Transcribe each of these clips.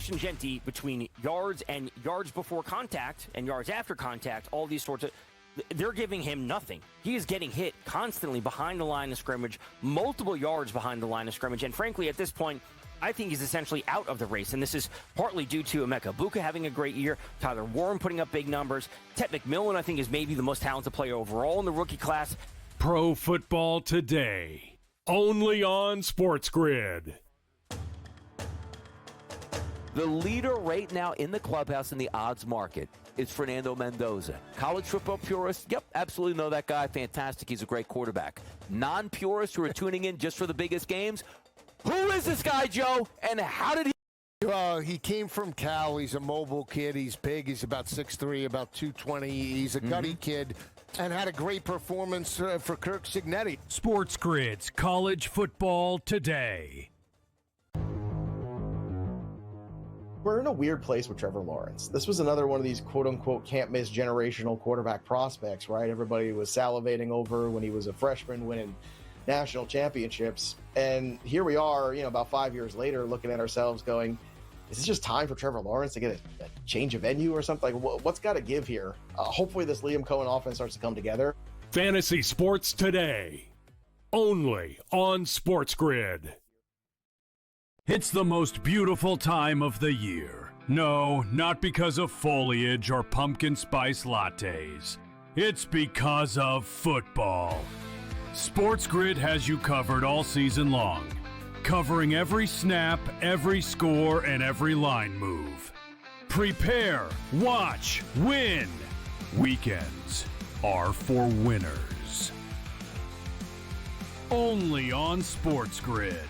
Cash and Genti, between yards and yards before contact and yards after contact, all these sorts of, they're giving him nothing. He is getting hit constantly behind the line of scrimmage, multiple yards behind the line of scrimmage, and frankly, at this point, I think he's essentially out of the race, and this is partly due to Emeka Egbuka having a great year, Tyler Warren putting up big numbers. Tet McMillan, I think, is maybe the most talented player overall in the rookie class. Pro Football Today, only on SportsGrid. The leader right now in the clubhouse in the odds market is Fernando Mendoza. College football purists, yep, absolutely know that guy. Fantastic. He's a great quarterback. Non-purists who are tuning in just for the biggest games, who is this guy, Joe, and how did he... He came from Cal. He's a mobile kid. He's big. He's about 6'3", about 220. He's a gutty kid and had a great performance for Kirk Cignetti. SportsGrid's College Football Today. We're in a weird place with Trevor Lawrence. This was another one of these quote-unquote can't-miss generational quarterback prospects, right? Everybody was salivating over when he was a freshman winning national championships. And here we are, about 5 years later, looking at ourselves going, is this just time for Trevor Lawrence to get a change of venue or something? Like, what's got to give here? Hopefully this Liam Cohen offense starts to come together. Fantasy Sports Today, only on SportsGrid. It's the most beautiful time of the year. No, not because of foliage or pumpkin spice lattes. It's because of football. SportsGrid has you covered all season long, covering every snap, every score, and every line move. Prepare, watch, win. Weekends are for winners. Only on SportsGrid.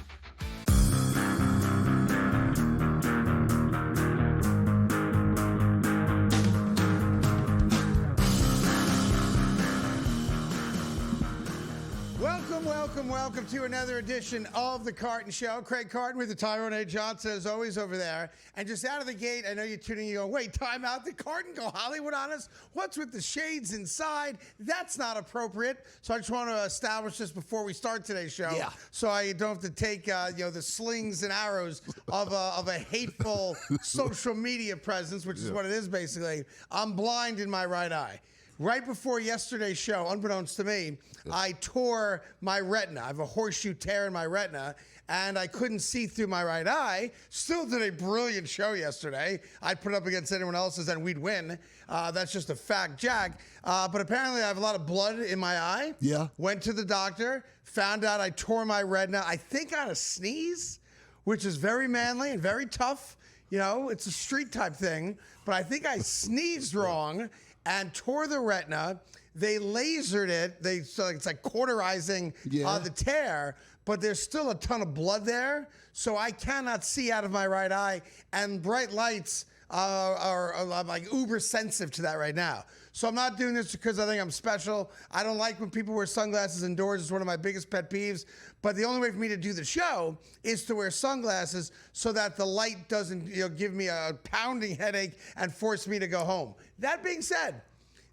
Welcome to another edition of the Carton Show. Craig Carton with the Tyrone A. Johnson, as always, over there. And just out of the gate, I know you're tuning in, you go, wait, time out, did Carton go Hollywood on us? What's with the shades inside? That's not appropriate. So I just want to establish this before we start today's show. Yeah. So I don't have to take, the slings and arrows of a hateful social media presence, which is what it is, basically. I'm blind in my right eye. Right before yesterday's show, unbeknownst to me, I tore my retina. I have a horseshoe tear in my retina, and I couldn't see through my right eye. Still did a brilliant show yesterday. I'd put it up against anyone else's, and we'd win. That's just a fact, Jack. But apparently I have a lot of blood in my eye. Yeah. Went to the doctor, found out I tore my retina, I think on a sneeze, which is very manly and very tough. It's a street type thing. But I think I sneezed wrong and tore the retina. They lasered it. So it's like cauterizing the tear, but there's still a ton of blood there, so I cannot see out of my right eye. And bright lights I'm like uber sensitive to that right now. So I'm not doing this because I think I'm special. I don't like when people wear sunglasses indoors. It's one of my biggest pet peeves. But the only way for me to do the show is to wear sunglasses so that the light doesn't give me a pounding headache and force me to go home. That being said,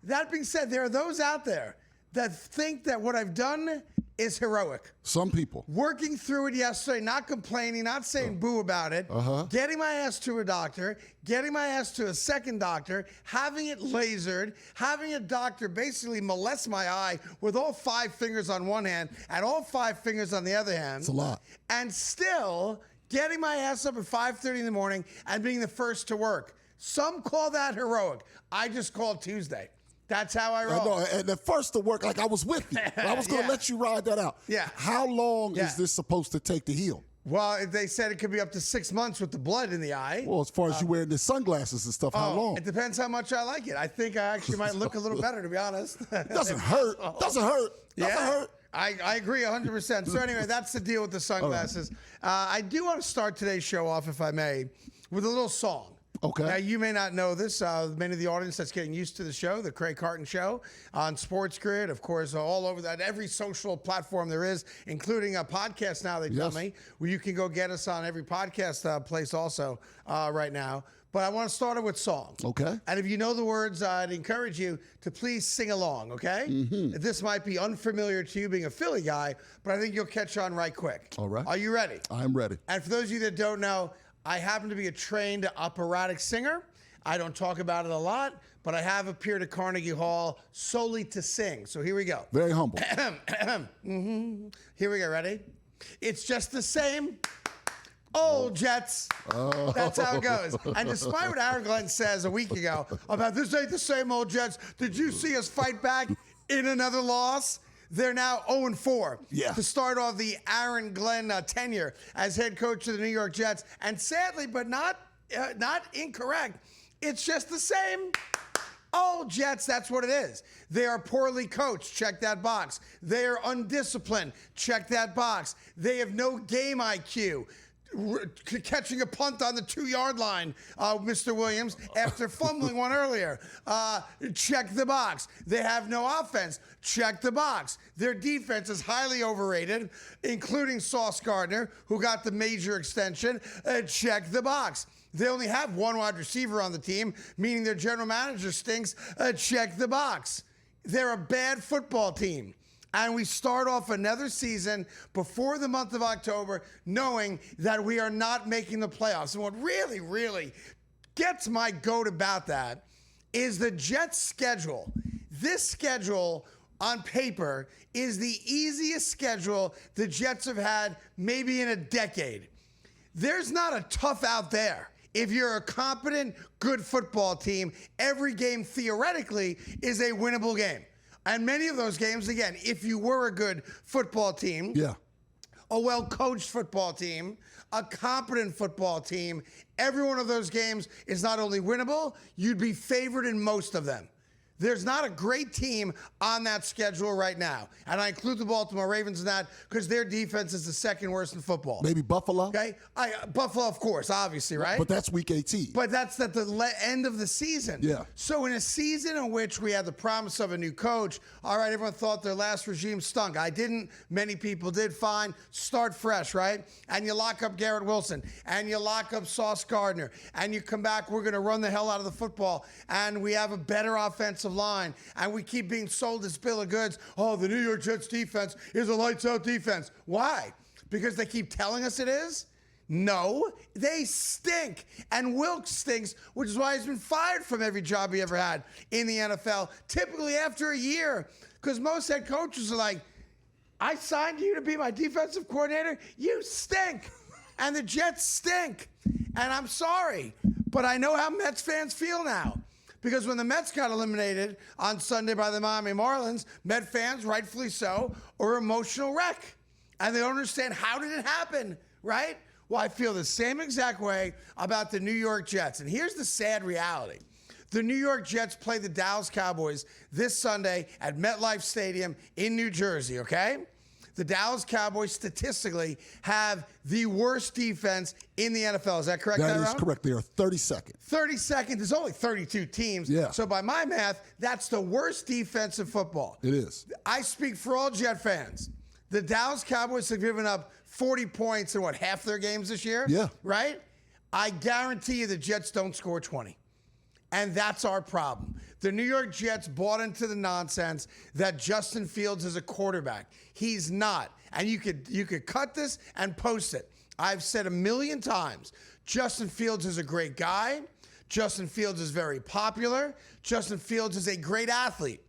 there are those out there that think that what I've done is heroic. Some people. Working through it yesterday, not complaining, not saying boo about it, getting my ass to a doctor, getting my ass to a second doctor, having it lasered, having a doctor basically molest my eye with all 5 fingers on one hand and all 5 fingers on the other hand. It's a lot. And still getting my ass up at 5:30 in the morning and being the first to work. Some call that heroic. I just call it Tuesday. That's how I roll. I know, and the first to work, like I was with you. I was going to let you ride that out. Yeah. How long is this supposed to take to heal? Well, they said it could be up to 6 months with the blood in the eye. Well, as far as you wearing the sunglasses and stuff, how long? It depends how much I like it. I think I actually might look a little better, to be honest. It doesn't hurt. Doesn't hurt. Doesn't hurt. I agree 100%. So anyway, that's the deal with the sunglasses. I do want to start today's show off, if I may, with a little song. Okay. Now, you may not know this. Many of the audience that's getting used to the show, the Craig Carton Show, on SportsGrid, of course, all over that, every social platform there is, including a podcast now, they tell me, where you can go get us on every podcast place also right now. But I want to start it with song. Okay. And if you know the words, I'd encourage you to please sing along, okay? Mm-hmm. This might be unfamiliar to you being a Philly guy, but I think you'll catch on right quick. All right. Are you ready? I'm ready. And for those of you that don't know, I happen to be a trained operatic singer. I don't talk about it a lot, but I have appeared at Carnegie Hall solely to sing. So here we go. Very humble. Here we go. Ready? It's just the same old Jets. Oh. That's how it goes. And despite what Aaron Glenn says a week ago about this ain't the same old Jets, did you see us fight back in another loss? They're now 0-4 to start off the Aaron Glenn tenure as head coach of the New York Jets. And sadly, but not incorrect, it's just the same old Jets. That's what it is. They are poorly coached. Check that box. They are undisciplined. Check that box. They have no game IQ. Catching a punt on the 2-yard line, Mr. Williams, after fumbling one earlier. Check the box. They have no offense. Check the box. Their defense is highly overrated, including Sauce Gardner, who got the major extension. Check the box. They only have one wide receiver on the team, meaning their general manager stinks. Check the box. They're a bad football team. And we start off another season before the month of October knowing that we are not making the playoffs. And what really, really gets my goat about that is the Jets' schedule. This schedule on paper is the easiest schedule the Jets have had maybe in a decade. There's not a tough out there. If you're a competent, good football team, every game theoretically is a winnable game. And many of those games, again, if you were a good football team, a well-coached football team, a competent football team, every one of those games is not only winnable, you'd be favored in most of them. There's not a great team on that schedule right now. And I include the Baltimore Ravens in that because their defense is the second worst in football. Maybe Buffalo? Okay. Buffalo, of course, obviously, right? But that's week 18. But that's at the end of the season. Yeah. So in a season in which we had the promise of a new coach, all right, everyone thought their last regime stunk. I didn't. Many people did. Fine. Start fresh, right? And you lock up Garrett Wilson. And you lock up Sauce Gardner. And you come back, we're going to run the hell out of the football. And we have a better offensive line, and we keep being sold this bill of goods. Oh, the New York Jets defense is a lights-out defense. Why? Because they keep telling us it is? No, they stink. And Wilkes stinks, which is why he's been fired from every job he ever had in the NFL, typically after a year. Because most head coaches are like, I signed you to be my defensive coordinator? You stink. And the Jets stink. And I'm sorry, but I know how Mets fans feel now. Because when the Mets got eliminated on Sunday by the Miami Marlins, Met fans, rightfully so, are emotional wreck. And they don't understand, how did it happen, right? Well, I feel the same exact way about the New York Jets. And here's the sad reality. The New York Jets play the Dallas Cowboys this Sunday at MetLife Stadium in New Jersey, okay? The Dallas Cowboys statistically have the worst defense in the NFL. Is that correct, That Tyrone? is correct. They are 32nd. 32nd. There's only 32 teams. Yeah. So by my math, that's the worst defense in football. It is. I speak for all Jet fans. The Dallas Cowboys have given up 40 points in, half their games this year? Yeah. Right? I guarantee you the Jets don't score 20. And that's our problem. The New York Jets bought into the nonsense that Justin Fields is a quarterback. He's not. And you could cut this and post it. I've said a million times, Justin Fields is a great guy. Justin Fields is very popular. Justin Fields is a great athlete.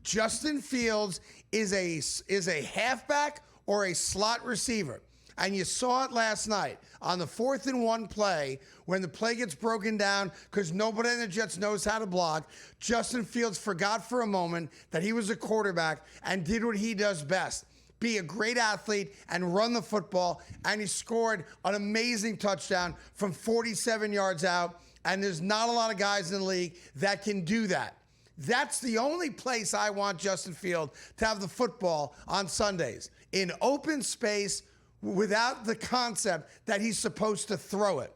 Justin Fields is a halfback or a slot receiver. And you saw it last night on the 4th and 1 play when the play gets broken down because nobody in the Jets knows how to block. Justin Fields forgot for a moment that he was a quarterback and did what he does best, be a great athlete and run the football. And he scored an amazing touchdown from 47 yards out. And there's not a lot of guys in the league that can do that. That's the only place I want Justin Fields to have the football on Sundays, in open space, without the concept that he's supposed to throw it.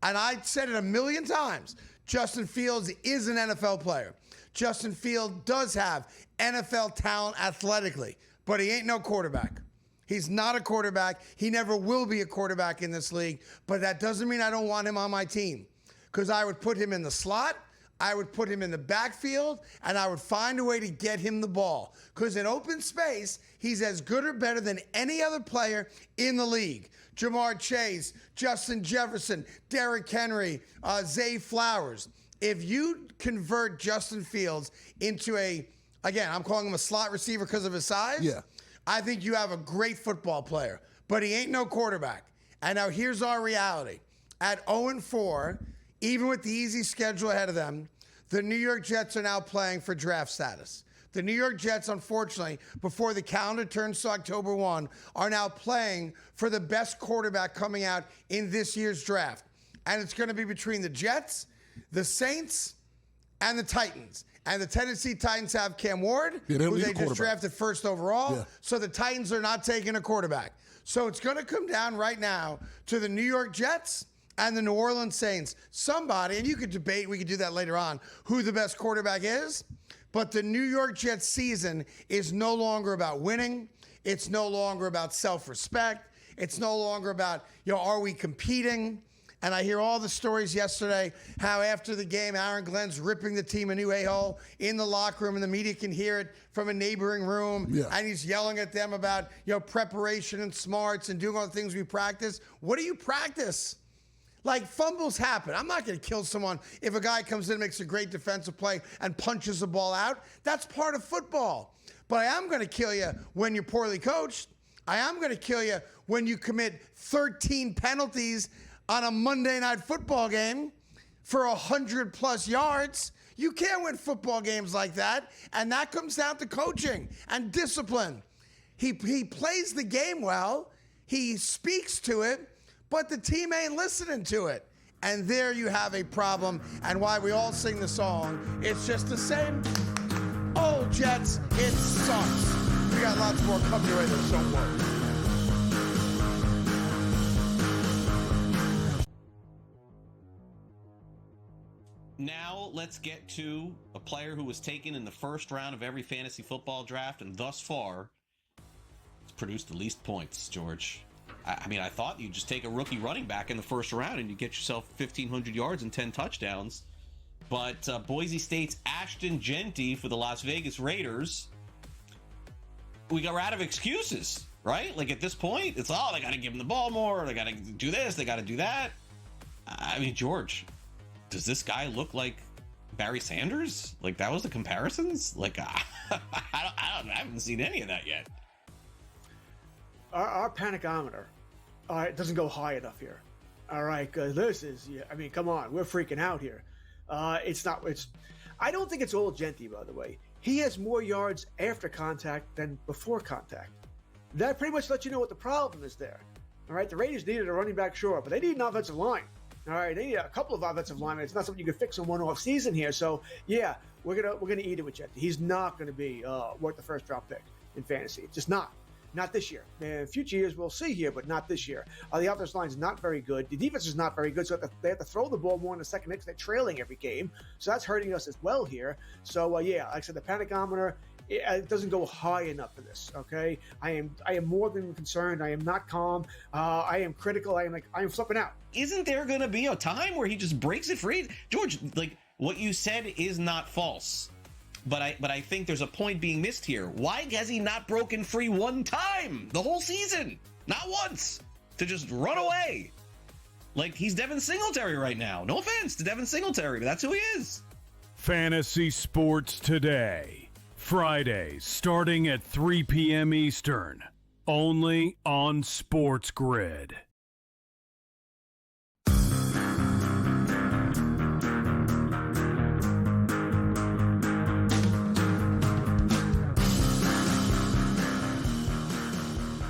And I said it a million times. Justin Fields is an NFL player. Justin Fields does have NFL talent athletically, but he ain't no quarterback. He's not a quarterback. He never will be a quarterback in this league, but that doesn't mean I don't want him on my team, because I would put him in the slot. I would put him in the backfield, and I would find a way to get him the ball. Because in open space, he's as good or better than any other player in the league. Jamar Chase, Justin Jefferson, Derrick Henry, Zay Flowers. If you convert Justin Fields into again, I'm calling him a slot receiver because of his size. Yeah. I think you have a great football player, but he ain't no quarterback. And now here's our reality. At 0-4, even with the easy schedule ahead of them, the New York Jets are now playing for draft status. The New York Jets, unfortunately, before the calendar turns to October 1, are now playing for the best quarterback coming out in this year's draft. And it's going to be between the Jets, the Saints, and the Titans. And the Tennessee Titans have Cam Ward, who they just drafted first overall. Yeah. So the Titans are not taking a quarterback. So it's going to come down right now to the New York Jets and the New Orleans Saints. Somebody, and you could debate, we could do that later on, who the best quarterback is. But the New York Jets season is no longer about winning. It's no longer about self-respect. It's no longer about, are we competing? And I hear all the stories yesterday, how after the game, Aaron Glenn's ripping the team a new a-hole in the locker room, and the media can hear it from a neighboring room. Yeah. And he's yelling at them about, preparation and smarts and doing all the things we practice. What do you practice? Like, fumbles happen. I'm not going to kill someone if a guy comes in and makes a great defensive play and punches the ball out. That's part of football. But I am going to kill you when you're poorly coached. I am going to kill you when you commit 13 penalties on a Monday Night Football game for 100+ yards. You can't win football games like that. And that comes down to coaching and discipline. He plays the game well. He speaks to it, but the team ain't listening to it. And there you have a problem, and why we all sing the song. It's just the same old Jets. It sucks. We got lots more coming your way, though, don't worry. Now let's get to a player who was taken in the first round of every fantasy football draft, and thus far has produced the least points, George. I mean, I thought you'd just take a rookie running back in the first round and you get yourself 1,500 yards and 10 touchdowns. But Boise State's Ashton Genty for the Las Vegas Raiders, we got out of excuses, right? Like at this point, it's, they got to give him the ball more. They got to do this. They got to do that. I mean, George, does this guy look like Barry Sanders? Like, that was the comparisons? Like, I haven't seen any of that yet. Our panicometer, all right, doesn't go high enough here. All right, because this is, come on, we're freaking out here. I don't think it's all Genty, by the way. He has more yards after contact than before contact. That pretty much lets you know what the problem is there. All right, the Raiders needed a running back, sure, but they need an offensive line. All right, they need a couple of offensive linemen. It's not something you can fix in one off season here. So yeah, we're gonna eat it with Genty. He's not gonna be worth the first round pick in fantasy. It's just not. Not this year. In future years, we'll see here, but not this year. The offensive line is not very good. The defense is not very good, so they have to throw the ball more in the second because they're trailing every game. So that's hurting us as well here. So, like I said, the panicometer, it doesn't go high enough for this, okay? I am more than concerned. I am not calm. I am critical. I am flipping out. Isn't there going to be a time where he just breaks it free? George, like, what you said is not false. But I think there's a point being missed here. Why has he not broken free one time the whole season? Not once. To just run away. Like, he's Devin Singletary right now. No offense to Devin Singletary, but that's who he is. Fantasy Sports Today. Fridays starting at 3 p.m. Eastern. Only on SportsGrid.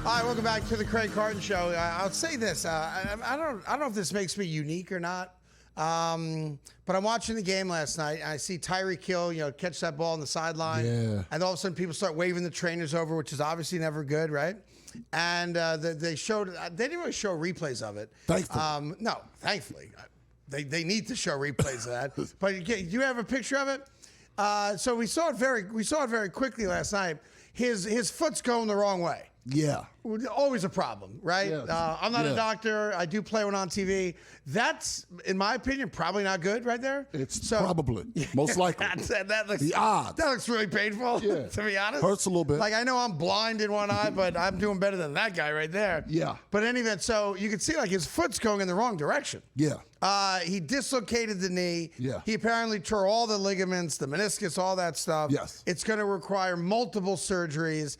All right, welcome back to the Craig Carton Show. I'll say this: I don't know if this makes me unique or not, but I'm watching the game last night. And I see Tyreek Hill, catch that ball on the sideline, and all of a sudden people start waving the trainers over, which is obviously never good, right? And they didn't really show replays of it. Thankfully, no, thankfully, they need to show replays of that. But do you have a picture of it? So we saw it very quickly last night. His foot's going the wrong way. Yeah. Always a problem, right? Yes. I'm not a Yeah. doctor. I do play one on TV. That's, in my opinion, probably not good right there. It's probably, most likely. that looks, the odds. That looks really painful, Yeah. to be honest. Hurts a little bit. Like, I know I'm blind in one eye, but I'm doing better than that guy right there. Yeah. But in any event, so you can see, like, his foot's going in the wrong direction. Yeah. He dislocated the knee. Yeah. He apparently tore all the ligaments, the meniscus, all that stuff. Yes. It's going to require multiple surgeries.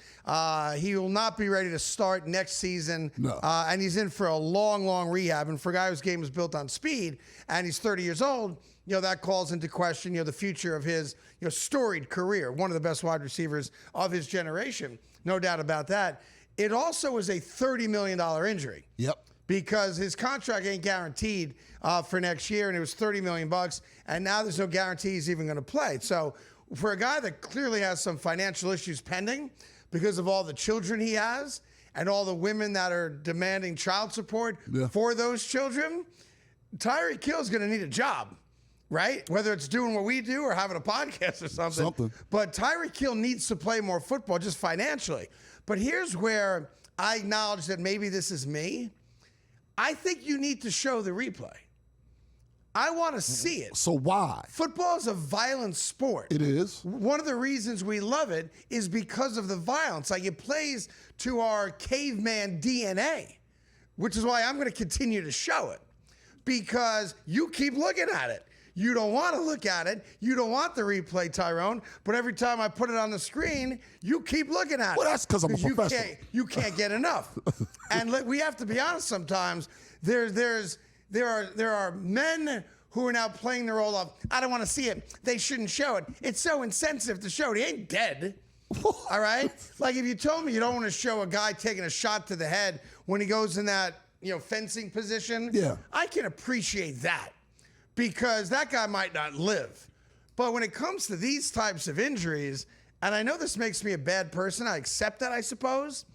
He will not be ready to start next season. No. And he's in for a long, long rehab. And for a guy whose game is built on speed, and he's 30 years old, that calls into question, the future of his, storied career. One of the best wide receivers of his generation. No doubt about that. It also is a $30 million injury. Yep. Because his contract ain't guaranteed for next year, and it was $30 million, and now there's no guarantee he's even going to play. So for a guy that clearly has some financial issues pending because of all the children he has and all the women that are demanding child support for those children, Tyreek Hill's going to need a job, right? Whether it's doing what we do or having a podcast or something. But Tyreek Hill needs to play more football just financially. But here's where I acknowledge that maybe this is me. I think you need to show the replay. I want to see it. So why? Football is a violent sport. It is. One of the reasons we love it is because of the violence. Like, it plays to our caveman DNA, which is why I'm going to continue to show it. Because you keep looking at it. You don't want to look at it. You don't want the replay, Tyrone. But every time I put it on the screen, you keep looking at it. Well, that's because I'm a professional. You can't get enough. And we have to be honest sometimes. There are men who are now playing the role of, I don't want to see it. They shouldn't show it. It's so insensitive to show it. He ain't dead. All right? Like, if you told me you don't want to show a guy taking a shot to the head when he goes in that, fencing position, I can appreciate that. Because that guy might not live. But when it comes to these types of injuries, and I know this makes me a bad person, I accept that, I suppose,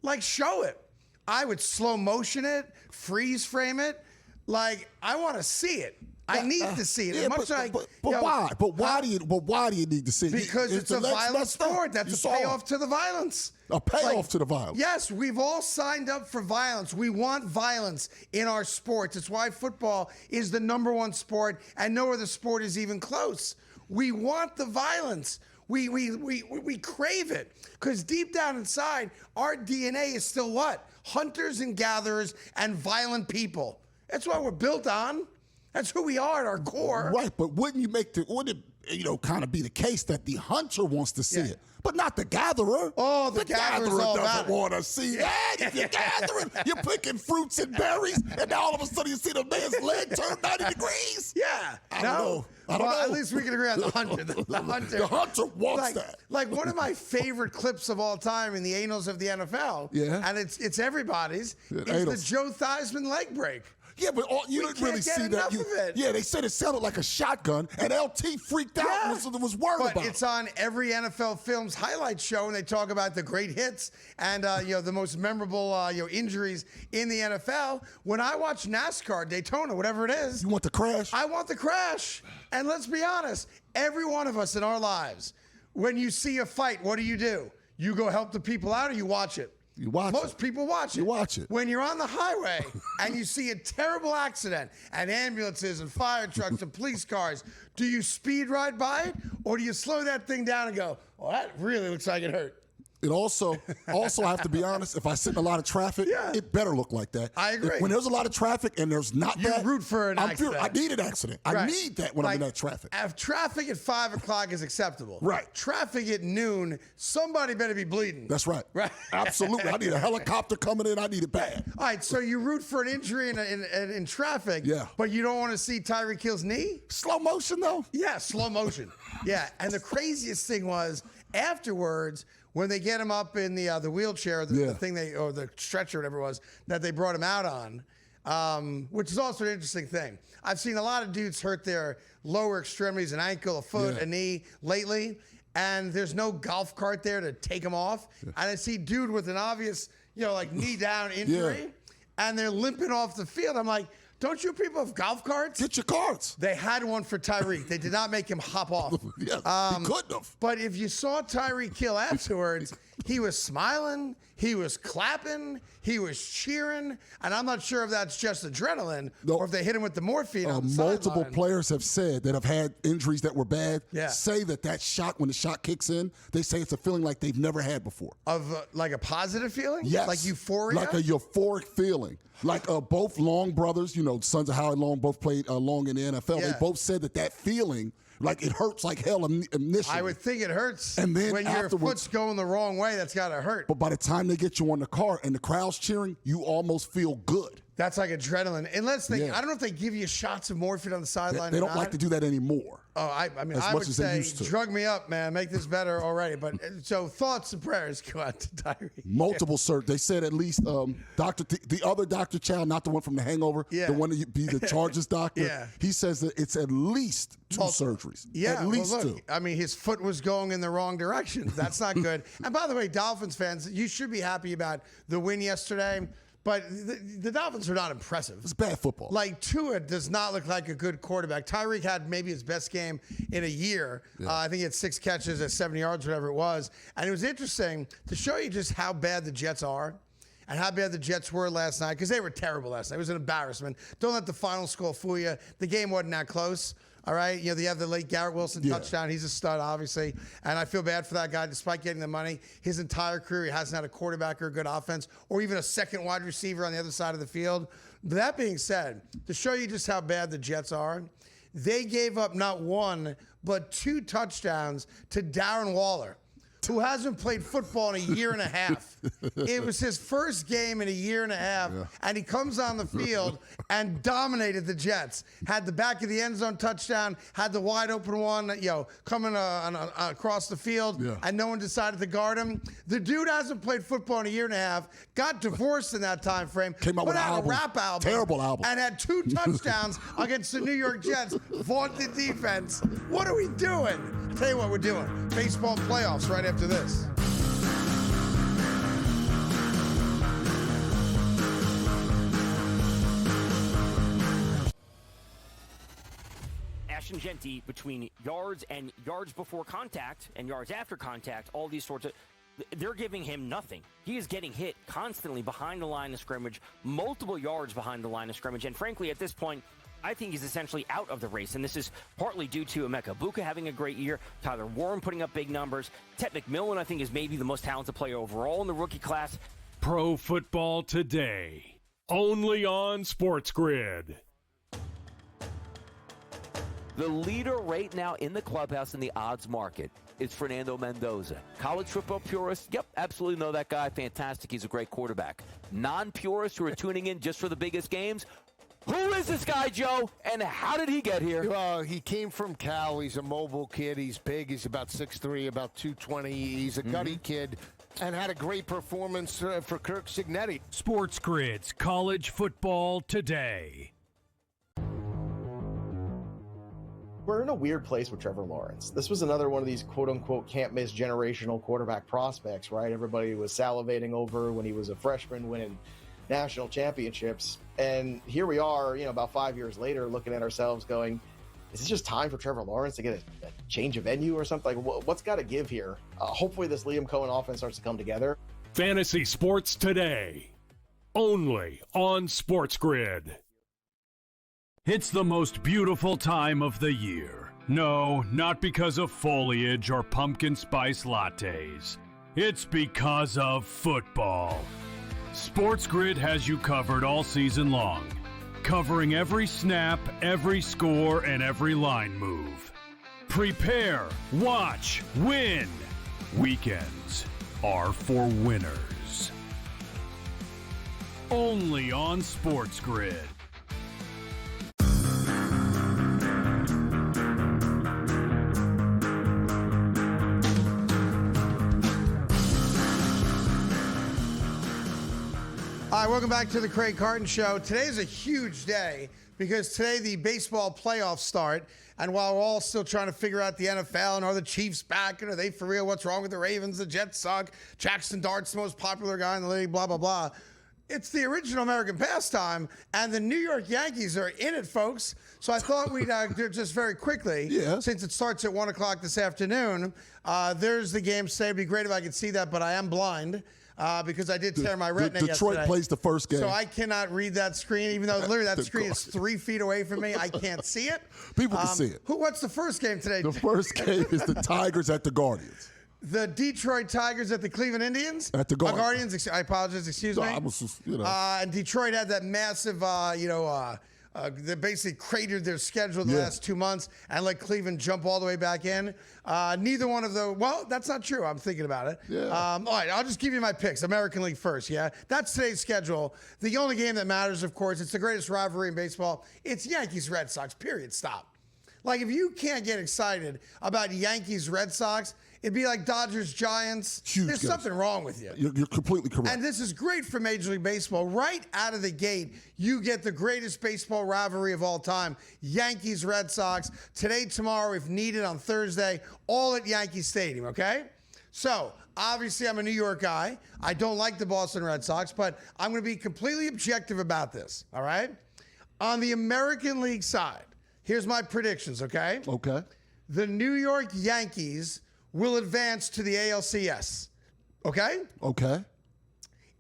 like, show it. I would slow motion it, freeze frame it. Like, I want to see it. I need to see it. But why? But why do you need to see it? Because it's a violent sport. That's a payoff to the violence. A payoff to the violence. Yes, we've all signed up for violence. We want violence in our sports. It's why football is the #1 sport, and no other sport is even close. We want the violence. We crave it. Because deep down inside, our DNA is still what? Hunters and gatherers and violent people. That's what we're built on. That's who we are at our core. Right, but wouldn't it kind of be the case that the hunter wants to see it, but not the gatherer? Oh, the gatherer doesn't want to see that. If you're gathering, you're picking fruits and berries, and now all of a sudden you see the man's leg turn 90 degrees. Yeah. I don't know. At least we can agree on the hunter. The hunter wants that. Like, one of my favorite clips of all time in the annals of the NFL, and it's everybody's, is the Joe Theismann leg break. Yeah, but you didn't really see that. Yeah, they said it sounded like a shotgun, and LT freaked out and was worried about it. But it's on every NFL Films highlight show, and they talk about the great hits and the most memorable injuries in the NFL. When I watch NASCAR, Daytona, whatever it is, you want the crash? I want the crash. And let's be honest, every one of us in our lives, when you see a fight, what do? You go help the people out, or you watch it? You watch Most people watch it. You watch it. When you're on the highway and you see a terrible accident and ambulances and fire trucks and police cars, do you speed right by it, or do you slow that thing down and go, "Oh, that really looks like it hurt"? It also, I have to be honest, if I sit in a lot of traffic, it better look like that. I agree. When there's a lot of traffic and there's not you root for an accident. I need an accident. Right. I need that when I'm in that traffic. If traffic at 5 o'clock is acceptable. Right. Traffic at noon, somebody better be bleeding. That's right. Right. Absolutely. I need a helicopter coming in. I need it bad. All right, so you root for an injury in traffic, but you don't want to see Tyreek Hill's knee? Slow motion, though? Yeah, slow motion. Yeah, and the craziest thing was afterwards, when they get him up in the wheelchair, the thing or the stretcher, whatever it was, that they brought him out on, which is also an interesting thing. I've seen a lot of dudes hurt their lower extremities, an ankle, a foot, a knee lately, and there's no golf cart there to take them off. And I see dude with an obvious, knee down injury, and they're limping off the field. I'm like, don't you people have golf carts? Get your carts. They had one for Tyreek. They did not make him hop off. Yes, he couldn't have. But if you saw Tyreek Hill afterwards, he was smiling, he was clapping, he was cheering, and I'm not sure if that's just adrenaline or if they hit him with the morphine on the multiple sideline. players have said that have had injuries that were bad, say that shot, when the shot kicks in, they say it's a feeling like they've never had before. Of like a positive feeling? Yes. Like euphoria? Like a euphoric feeling. Like both Long brothers, sons of Howard Long, both played Long in the NFL. Yeah. They both said that feeling, like it hurts like hell initially. I would think it hurts. And then when your afterwards, foot's going the wrong way, that's got to hurt. But by the time they get you on the car and the crowd's cheering, you almost feel good. That's like adrenaline. Unless I don't know if they give you shots of morphine on the sideline. They don't like to do that anymore. Oh, I mean, I would say, drug me up, man. Make this better already. But so thoughts and prayers go out to Tyreek. Multiple surgeries. They said at least the other Dr. Chow, not the one from The Hangover, the one that be the Chargers doctor. He says that it's at least two surgeries. Yeah, at least two. I mean, his foot was going in the wrong direction. That's not good. And by the way, Dolphins fans, you should be happy about the win yesterday. But the Dolphins are not impressive. It's bad football. Like, Tua does not look like a good quarterback. Tyreek had maybe his best game in a year. I think he had 6 catches at 70 yards, whatever it was. And it was interesting to show you just how bad the Jets are and how bad the Jets were last night, because they were terrible last night. It was an embarrassment. Don't let the final score fool you. The game wasn't that close. All right, they have the late Garrett Wilson touchdown. He's a stud, obviously, and I feel bad for that guy. Despite getting the money, his entire career he hasn't had a quarterback or a good offense, or even a second wide receiver on the other side of the field. But that being said, to show you just how bad the Jets are, they gave up not 1 but 2 touchdowns to Darren Waller, who hasn't played football in a year and a half. It was his first game in a year and a half, and he comes on the field and dominated the Jets. Had the back of the end zone touchdown, had the wide open one, coming across the field, and no one decided to guard him. The dude hasn't played football in a year and a half, got divorced in that time frame, came out with a rap album, terrible album, and had 2 touchdowns against the New York Jets. Vaunted defense. What are we doing? I'll tell you what we're doing. Baseball playoffs right after this. Ashton Genty, between yards and yards before contact and yards after contact, all these sorts of, they're giving him nothing. He is getting hit constantly behind the line of scrimmage, multiple yards behind the line of scrimmage, and frankly, at this point, I think he's essentially out of the race, and this is partly due to Emeka Buka having a great year, Tyler Warren putting up big numbers, Ted McMillan, I think, is maybe the most talented player overall in the rookie class. Pro Football Today, only on SportsGrid. The leader right now in the clubhouse in the odds market is Fernando Mendoza. College football purists, absolutely know that guy. Fantastic. He's a great quarterback. Non-purists who are tuning in just for the biggest games, who is this guy, Joe, and how did he get here? He came from Cal. He's a mobile kid. He's big. He's about 6'3", about 220. He's a gutty kid and had a great performance for Kirk Signetti. SportsGrid's College Football Today. We're in a weird place with Trevor Lawrence. This was another one of these quote-unquote can't-miss generational quarterback prospects, right? Everybody was salivating over when he was a freshman winning national championships. And here we are, about 5 years later, looking at ourselves going, is it just time for Trevor Lawrence to get a change of venue or something? Like, what's got to give here? Hopefully this Liam Cohen offense starts to come together. Fantasy Sports Today, only on SportsGrid. It's the most beautiful time of the year. No, not because of foliage or pumpkin spice lattes. It's because of football. SportsGrid has you covered all season long, covering every snap, every score, and every line move. Prepare, watch, win. Weekends are for winners. Only on SportsGrid. All right, welcome back to the Craig Carton Show. Today's a huge day because today the baseball playoffs start. And while we're all still trying to figure out the NFL and are the Chiefs back and are they for real? What's wrong with the Ravens? The Jets suck. Jackson Dart's the most popular guy in the league, blah, blah, blah. It's the original American pastime, and the New York Yankees are in it, folks. So I thought we'd do just very quickly, since it starts at 1 o'clock this afternoon. There's the game today. It'd be great if I could see that, but I am blind because I did tear my retina Detroit yesterday. plays the first game. So I cannot read that screen, even though literally that screen is 3 feet away from me. I can't see it. People can see it. What's the first game today? The first game is the Tigers at the Guardians. The Detroit Tigers at the Cleveland Indians? At the Guardians. Guardians, I apologize, excuse me. I was just, and Detroit had that massive, they basically cratered their schedule the last 2 months and let Cleveland jump all the way back in. Neither one of those, well, that's not true. I'm thinking about it. Yeah. All right, I'll just give you my picks. American League first, yeah? That's today's schedule. The only game that matters, of course, it's the greatest rivalry in baseball. It's Yankees-Red Sox, period, stop. Like, if you can't get excited about Yankees-Red Sox, it'd be like Dodgers-Giants. There's something wrong with you. You're completely correct. And this is great for Major League Baseball. Right out of the gate, you get the greatest baseball rivalry of all time. Yankees-Red Sox. Today, tomorrow, if needed, on Thursday, all at Yankee Stadium, okay? So, obviously, I'm a New York guy. I don't like the Boston Red Sox, but I'm going to be completely objective about this, all right? On the American League side, here's my predictions, okay? Okay. The New York Yankees will advance to the ALCS, okay? Okay.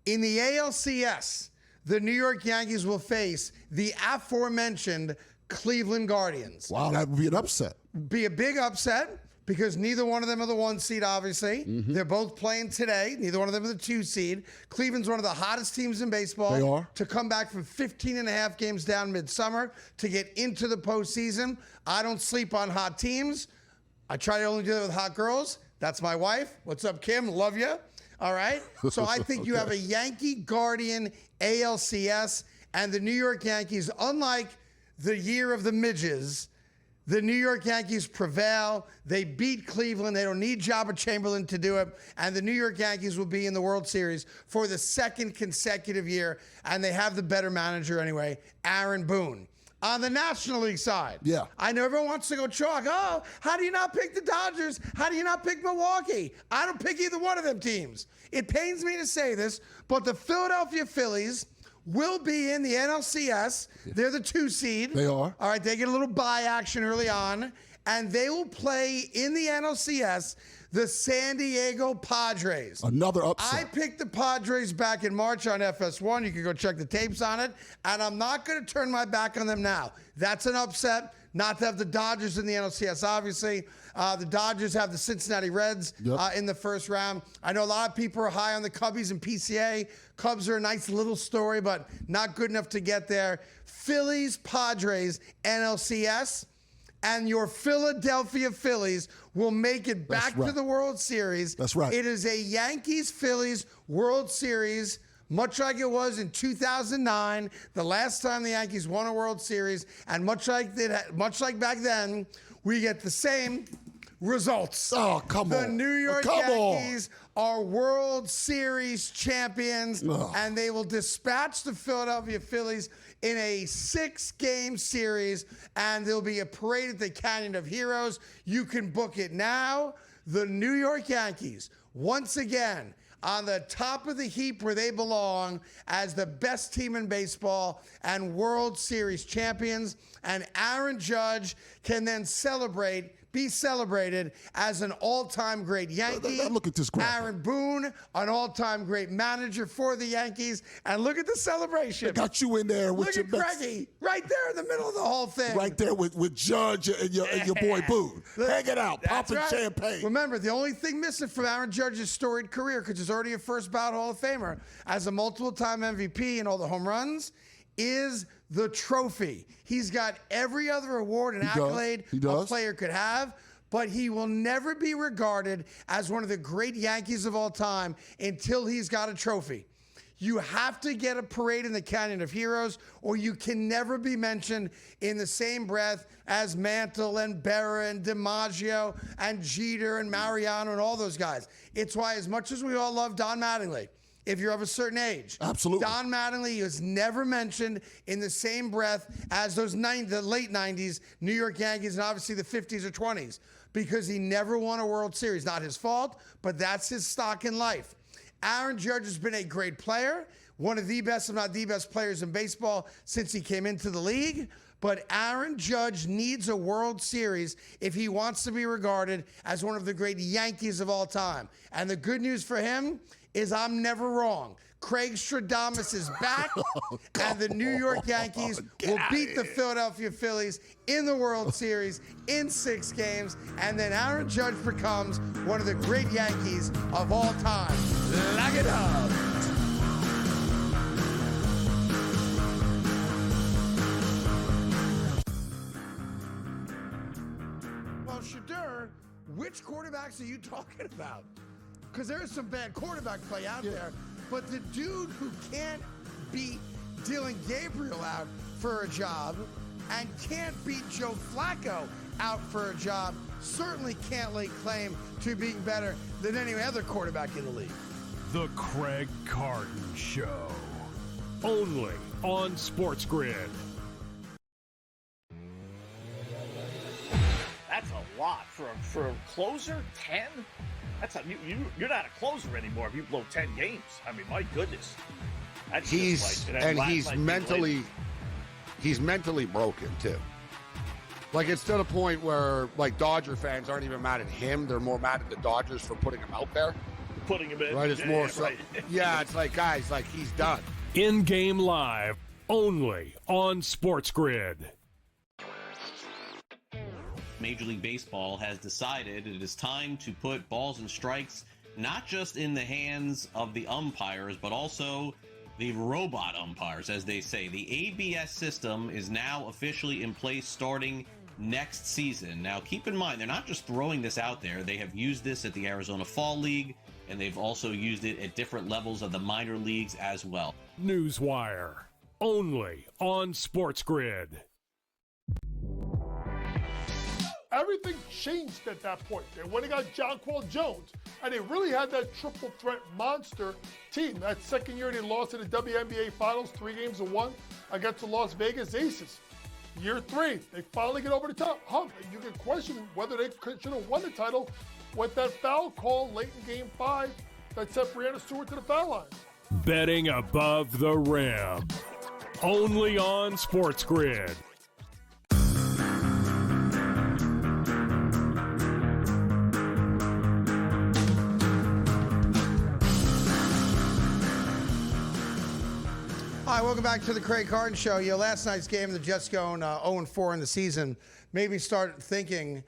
In the ALCS, the New York Yankees will face the aforementioned Cleveland Guardians. Wow, that would be an upset. Be a big upset because neither one of them are the 1 seed, obviously. Mm-hmm. They're both playing today. Neither one of them are the 2 seed. Cleveland's one of the hottest teams in baseball. They are. To come back from 15 and a half games down midsummer to get into the postseason. I don't sleep on hot teams. I try to only do it with hot girls. That's my wife. What's up, Kim? Love you. All right. So I think you have a Yankee Guardian ALCS, and the New York Yankees, unlike the year of the midges, the New York Yankees prevail. They beat Cleveland. They don't need Jabba Chamberlain to do it. And the New York Yankees will be in the World Series for the 2nd consecutive year. And they have the better manager anyway, Aaron Boone. On the National League side, I know everyone wants to go chalk. Oh, how do you not pick the Dodgers? How do you not pick Milwaukee? I don't pick either one of them teams. It pains me to say this, but the Philadelphia Phillies will be in the NLCS. They're the 2 seed. They are. All right, they get a little bye action early on, and they will play in the NLCS the San Diego Padres. Another upset. I picked the Padres back in March on FS1. You can go check the tapes on it, and I'm not going to turn my back on them now. That's an upset. Not to have the Dodgers in the NLCS, obviously. The Dodgers have the Cincinnati Reds in the first round. I know a lot of people are high on the Cubbies and PCA. Cubs are a nice little story, but not good enough to get there. Phillies, Padres, NLCS. And your Philadelphia Phillies will make it back to the World Series. That's right. It is a Yankees-Phillies World Series, much like it was in 2009, the last time the Yankees won a World Series. And much like back then, we get the same results. Oh, come on. The New York Yankees are World Series champions, and they will dispatch the Philadelphia Phillies in a 6-game series, and there'll be a parade at the Canyon of Heroes. You can book it now. The New York Yankees, once again, on the top of the heap where they belong as the best team in baseball and World Series champions. And Aaron Judge can then be celebrated as an all-time great Yankee. Look at this graphic. Aaron Boone, an all-time great manager for the Yankees. And look at the celebration. They got you in there with look your at Greggy, right there in the middle of the whole thing. Right there with Judge and your boy Boone. Hanging out, popping champagne. Remember, the only thing missing from Aaron Judge's storied career, because he's already a first ballot Hall of Famer, as a multiple-time MVP and all the home runs, is the trophy. He's got every other award and accolade a player could have, but he will never be regarded as one of the great Yankees of all time until he's got a trophy. You have to get a parade in the Canyon of Heroes, or you can never be mentioned in the same breath as Mantle and Berra and DiMaggio and Jeter and Mariano and all those guys. It's why, as much as we all love Don Mattingly, if you're of a certain age, absolutely, Don Mattingly is never mentioned in the same breath as the late 90s New York Yankees and obviously the 50s or 20s, because he never won a World Series. Not his fault, but that's his stock in life. Aaron Judge has been a great player. one of the best, if not the best players in baseball since he came into the league. But Aaron Judge needs a World Series if he wants to be regarded as one of the great Yankees of all time. And the good news for him is I'm never wrong. Craig Stradamus is back, and the New York Yankees will beat the Philadelphia Phillies in the World Series in 6 games, and then Aaron Judge becomes one of the great Yankees of all time. Lock it up. Well, Shadur, which quarterbacks are you talking about? Because there is some bad quarterback play out there. But the dude who can't beat Dylan Gabriel out for a job and can't beat Joe Flacco out for a job certainly can't lay claim to being better than any other quarterback in the league. The Craig Carton Show. Only on SportsGrid. That's a lot for a closer. 10. That's you're not a closer anymore if you blow 10 games. I mean, my goodness. That's he's mentally broken too. Like, it's to the point where, like, Dodger fans aren't even mad at him; they're more mad at the Dodgers for putting him out there. Putting him in, right? It's more so. Right. Yeah, it's like, guys, like, he's done. In-game live, only on SportsGrid. Major League Baseball has decided it is time to put balls and strikes not just in the hands of the umpires, but also the robot umpires, as they say. The ABS system is now officially in place starting next season. Now, keep in mind, they're not just throwing this out there. They have used this at the Arizona Fall League, and they've also used it at different levels of the minor leagues as well. Newswire, only on SportsGrid. Everything changed at that point. They went and got Jonquil Jones, and they really had that triple threat monster team. That second year they lost in the WNBA Finals, 3-1 against the Las Vegas Aces. Year 3, they finally get over the top hump. You can question whether they should have won the title with that foul call late in Game 5 that sent Breanna Stewart to the foul line. Betting above the rim, only on SportsGrid. Hi, welcome back to the Craig Carton Show. Last night's game, the Jets going 0-4 in the season, made me start thinking,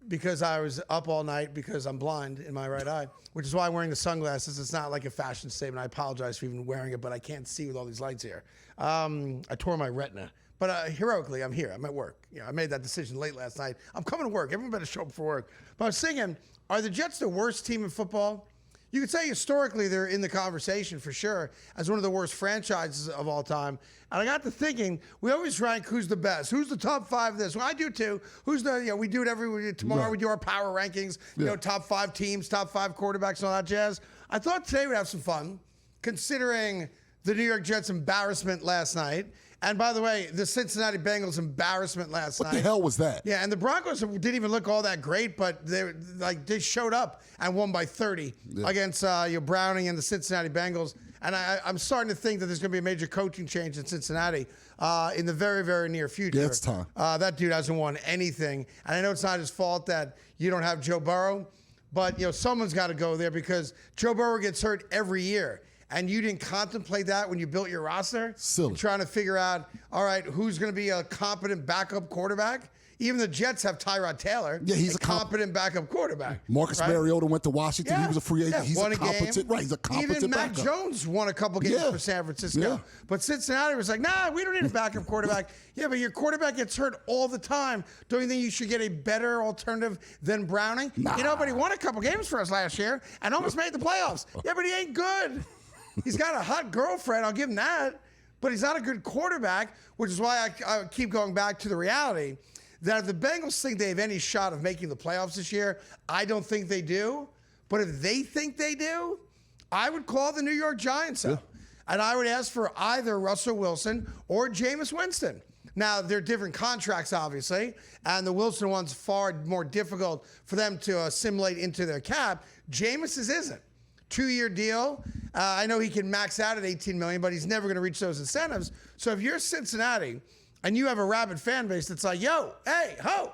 because I was up all night because I'm blind in my right eye, which is why I'm wearing the sunglasses. It's not like a fashion statement. I apologize for even wearing it, but I can't see with all these lights here. I tore my retina. But heroically, I'm here. I'm at work. I made that decision late last night. I'm coming to work. Everyone better show up for work. But I was thinking, are the Jets the worst team in football? You could say historically they're in the conversation for sure as one of the worst franchises of all time. And I got to thinking, we always rank who's the best, who's the top 5 of this. Well, I do too. Who's the, we do it tomorrow. Right. We do our power rankings, top 5 teams, top 5 quarterbacks, and all that jazz. I thought today we'd have some fun, considering the New York Jets' embarrassment last night. And by the way, the Cincinnati Bengals' embarrassment last night. What the hell was that? Yeah, and the Broncos didn't even look all that great, but they showed up and won by 30 against Browning and the Cincinnati Bengals. And I'm starting to think that there's going to be a major coaching change in Cincinnati in the very, very near future. Yeah, it's time. That dude hasn't won anything. And I know it's not his fault that you don't have Joe Burrow, but someone's got to go there because Joe Burrow gets hurt every year. And you didn't contemplate that when you built your roster? Silly. You're trying to figure out, all right, who's going to be a competent backup quarterback? Even the Jets have Tyrod Taylor. Yeah, he's a competent backup quarterback. Marcus Mariota went to Washington. He was a free agent. He's a competent. Right, he's a competent Even Mac backup. Jones won a couple games for San Francisco. Yeah. But Cincinnati was like, nah, we don't need a backup quarterback. Yeah, but your quarterback gets hurt all the time. Don't you think you should get a better alternative than Browning? Nah. But he won a couple games for us last year and almost made the playoffs. Yeah, but he ain't good. He's got a hot girlfriend, I'll give him that, but he's not a good quarterback, which is why I keep going back to the reality that if the Bengals think they have any shot of making the playoffs this year, I don't think they do. But if they think they do, I would call the New York Giants up. And I would ask for either Russell Wilson or Jameis Winston. Now, they're different contracts, obviously, and the Wilson one's far more difficult for them to assimilate into their cap. Jameis's isn't. 2-year deal. I know he can max out at $18 million, but he's never going to reach those incentives. So if you're Cincinnati and you have a rabid fan base that's like, yo, hey, ho,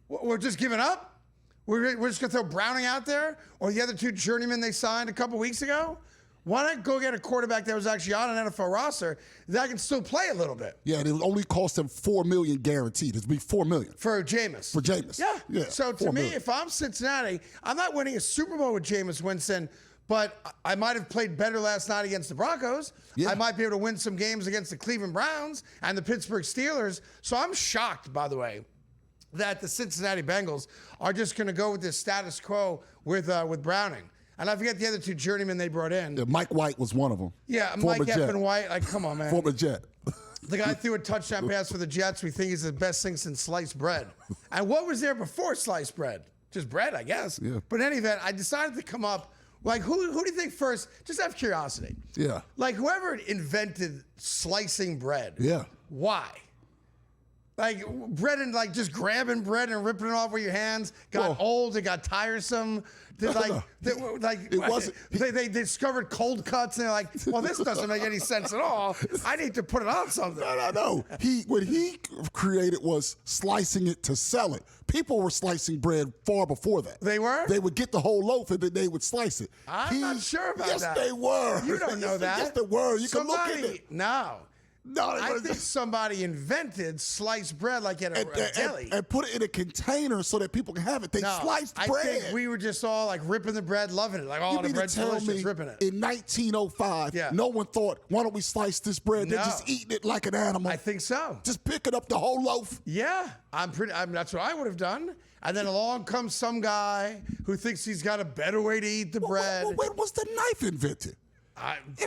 we're just giving up? We're just going to throw Browning out there? Or the other 2 journeymen they signed a couple weeks ago? Why not go get a quarterback that was actually on an NFL roster that can still play a little bit? Yeah, and it would only cost them $4 million guaranteed. It'd be $4 million for Jameis. For Jameis, yeah. So to me, million. if I'm Cincinnati, I'm not winning a Super Bowl with Jameis Winston, but I might have played better last night against the Broncos. Yeah. I might be able to win some games against the Cleveland Browns and the Pittsburgh Steelers. So I'm shocked, by the way, that the Cincinnati Bengals are just going to go with this status quo with Browning. And I forget the other 2 journeymen they brought in. Yeah, Mike White was one of them. Yeah, Former Mike Jet. Effin White. Like, come on, man. Former Jet. The guy threw a touchdown pass for the Jets. We think he's the best thing since sliced bread. And what was there before sliced bread? Just bread, I guess. Yeah. But in any event, I decided to come up. Like, who do you think first? Just out of curiosity. Yeah. Like, whoever invented slicing bread. Yeah. Why? Like, bread and, like, just grabbing bread and ripping it off with your hands got old. It got tiresome. They discovered cold cuts, and they're like, well, this doesn't make any sense at all. I need to put it on something. No. What he created was slicing it to sell it. People were slicing bread far before that. They were? They would get the whole loaf, and then they would slice it. I'm not sure about that. Yes, they were. You don't know that. Yes, they were. You can look at it. No, I think somebody invented sliced bread like at a deli. And put it in a container so that people can have it. They sliced bread. I think we were just all like ripping the bread, loving it. Like, oh, the bread's delicious, ripping it. In 1905, no one thought, why don't we slice this bread? They're just eating it like an animal. I think so. Just picking up the whole loaf. Yeah, that's what I would have done. And then along comes some guy who thinks he's got a better way to eat the bread. When was the knife invented?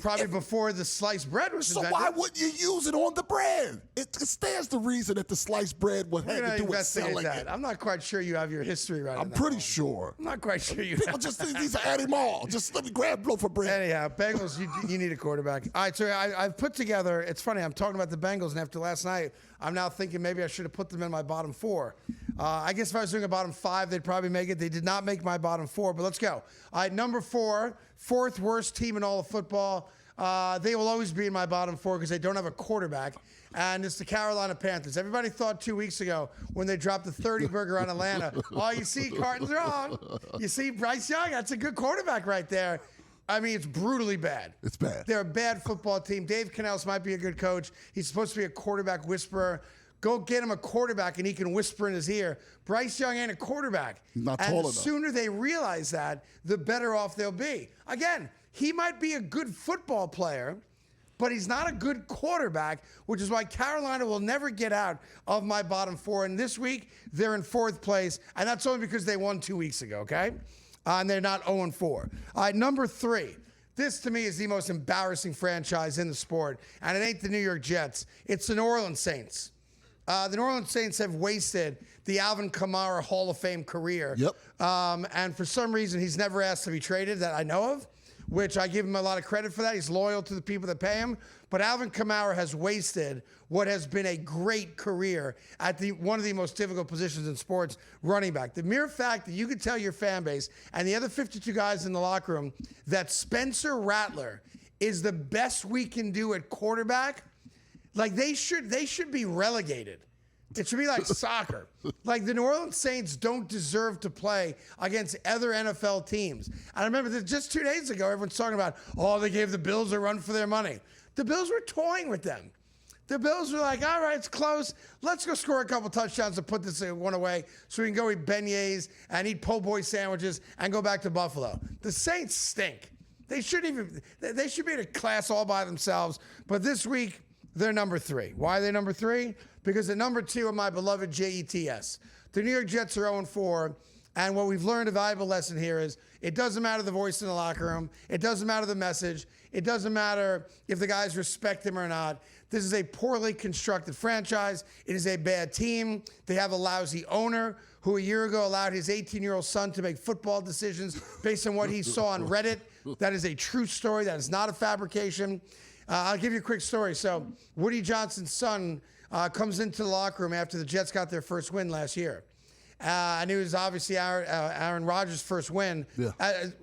Probably before the sliced bread was invented. So why wouldn't you use it on the bread? It stands to reason that the sliced bread had to do with selling it. I'm not quite sure you have your history right. I'm pretty sure. I'm not quite sure you People just think these are animal. Just let me grab loaf of bread. Anyhow, Bengals, you need a quarterback. All right, so I've put together, it's funny, I'm talking about the Bengals, and after last night, I'm now thinking maybe I should have put them in my bottom 4. I guess if I was doing a bottom 5, they'd probably make it. They did not make my bottom 4, but let's go. All right, number 4, 4th worst team in all of football. They will always be in my bottom 4 because they don't have a quarterback, and it's the Carolina Panthers. Everybody thought 2 weeks ago when they dropped the 30 burger on Atlanta, oh, you see, Carton's wrong. You see, Bryce Young, that's a good quarterback right there. I mean, it's brutally bad. It's bad. They're a bad football team. Dave Canales might be a good coach. He's supposed to be a quarterback whisperer. Go get him a quarterback and he can whisper in his ear. Bryce Young ain't a quarterback. He's not tall and enough. The sooner they realize that, the better off they'll be. Again, he might be a good football player, but he's not a good quarterback, which is why Carolina will never get out of my bottom 4. And this week, they're in 4th place, and that's only because they won 2 weeks ago, okay? And they're not 0-4. All right, number 3. This, to me, is the most embarrassing franchise in the sport, and it ain't the New York Jets. It's the New Orleans Saints. The New Orleans Saints have wasted the Alvin Kamara Hall of Fame career. Yep. And for some reason, he's never asked to be traded that I know of, which I give him a lot of credit for that. He's loyal to the people that pay him. But Alvin Kamara has wasted what has been a great career at one of the most difficult positions in sports, running back. The mere fact that you could tell your fan base and the other 52 guys in the locker room that Spencer Rattler is the best we can do at quarterback, like they should be relegated. It should be like soccer. Like the New Orleans Saints don't deserve to play against other NFL teams. And I remember that just 2 days ago, everyone's talking about, oh, they gave the Bills a run for their money. The Bills were toying with them. The Bills were like, all right, it's close. Let's go score a couple touchdowns to put this one away so we can go eat beignets and eat po' boy sandwiches and go back to Buffalo. The Saints stink. They should be in a class all by themselves. But this week, they're number 3. Why are they number 3? Because at number 2 are my beloved Jets. The New York Jets are 0-4. And what we've learned, a valuable lesson here is it doesn't matter the voice in the locker room. It doesn't matter the message. It doesn't matter if the guys respect him or not. This is a poorly constructed franchise. It is a bad team. They have a lousy owner who a year ago allowed his 18-year-old son to make football decisions based on what he saw on Reddit. That is a true story. That is not a fabrication. I'll give you a quick story. So Woody Johnson's son comes into the locker room after the Jets got their first win last year. And it was obviously Aaron Rodgers' first win,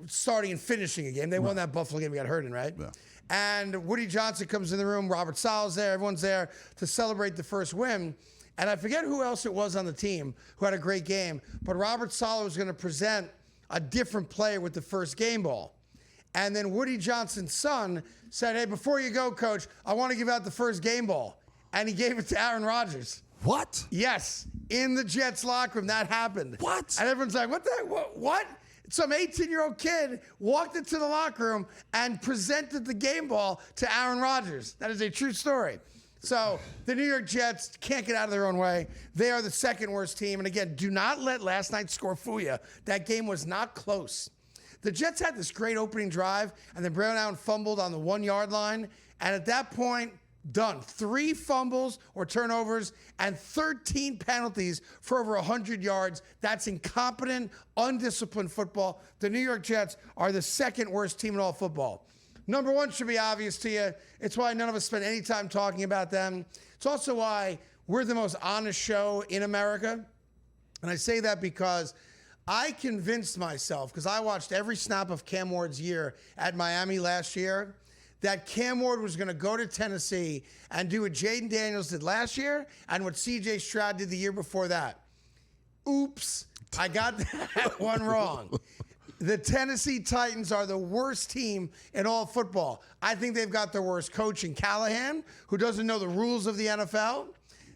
starting and finishing a game. They won that Buffalo game he got hurt in, right? Yeah. And Woody Johnson comes in the room. Robert Sala's there. Everyone's there to celebrate the first win. And I forget who else it was on the team who had a great game, but Robert Saleh was going to present a different player with the first game ball. And then Woody Johnson's son said, hey, before you go, coach, I want to give out the first game ball. And he gave it to Aaron Rodgers. What? Yes. In the Jets locker room, that happened. What? And everyone's like, what? Some 18-year-old kid walked into the locker room and presented the game ball to Aaron Rodgers. That is a true story. So the New York Jets can't get out of their own way. They are the second worst team. And again, do not let last night's score fool you. That game was not close. The Jets had this great opening drive, and then Brown fumbled on the 1-yard line. And at that point, done. 3 fumbles or turnovers and 13 penalties for over 100 yards. That's incompetent, undisciplined football. The New York Jets are the second worst team in all football. Number 1 should be obvious to you. It's why none of us spend any time talking about them. It's also why we're the most honest show in America. And I say that because I convinced myself, because I watched every snap of Cam Ward's year at Miami last year, that Cam Ward was going to go to Tennessee and do what Jaden Daniels did last year and what C.J. Stroud did the year before that. Oops, I got that one wrong. The Tennessee Titans are the worst team in all football. I think they've got the worst coach in Callahan, who doesn't know the rules of the NFL.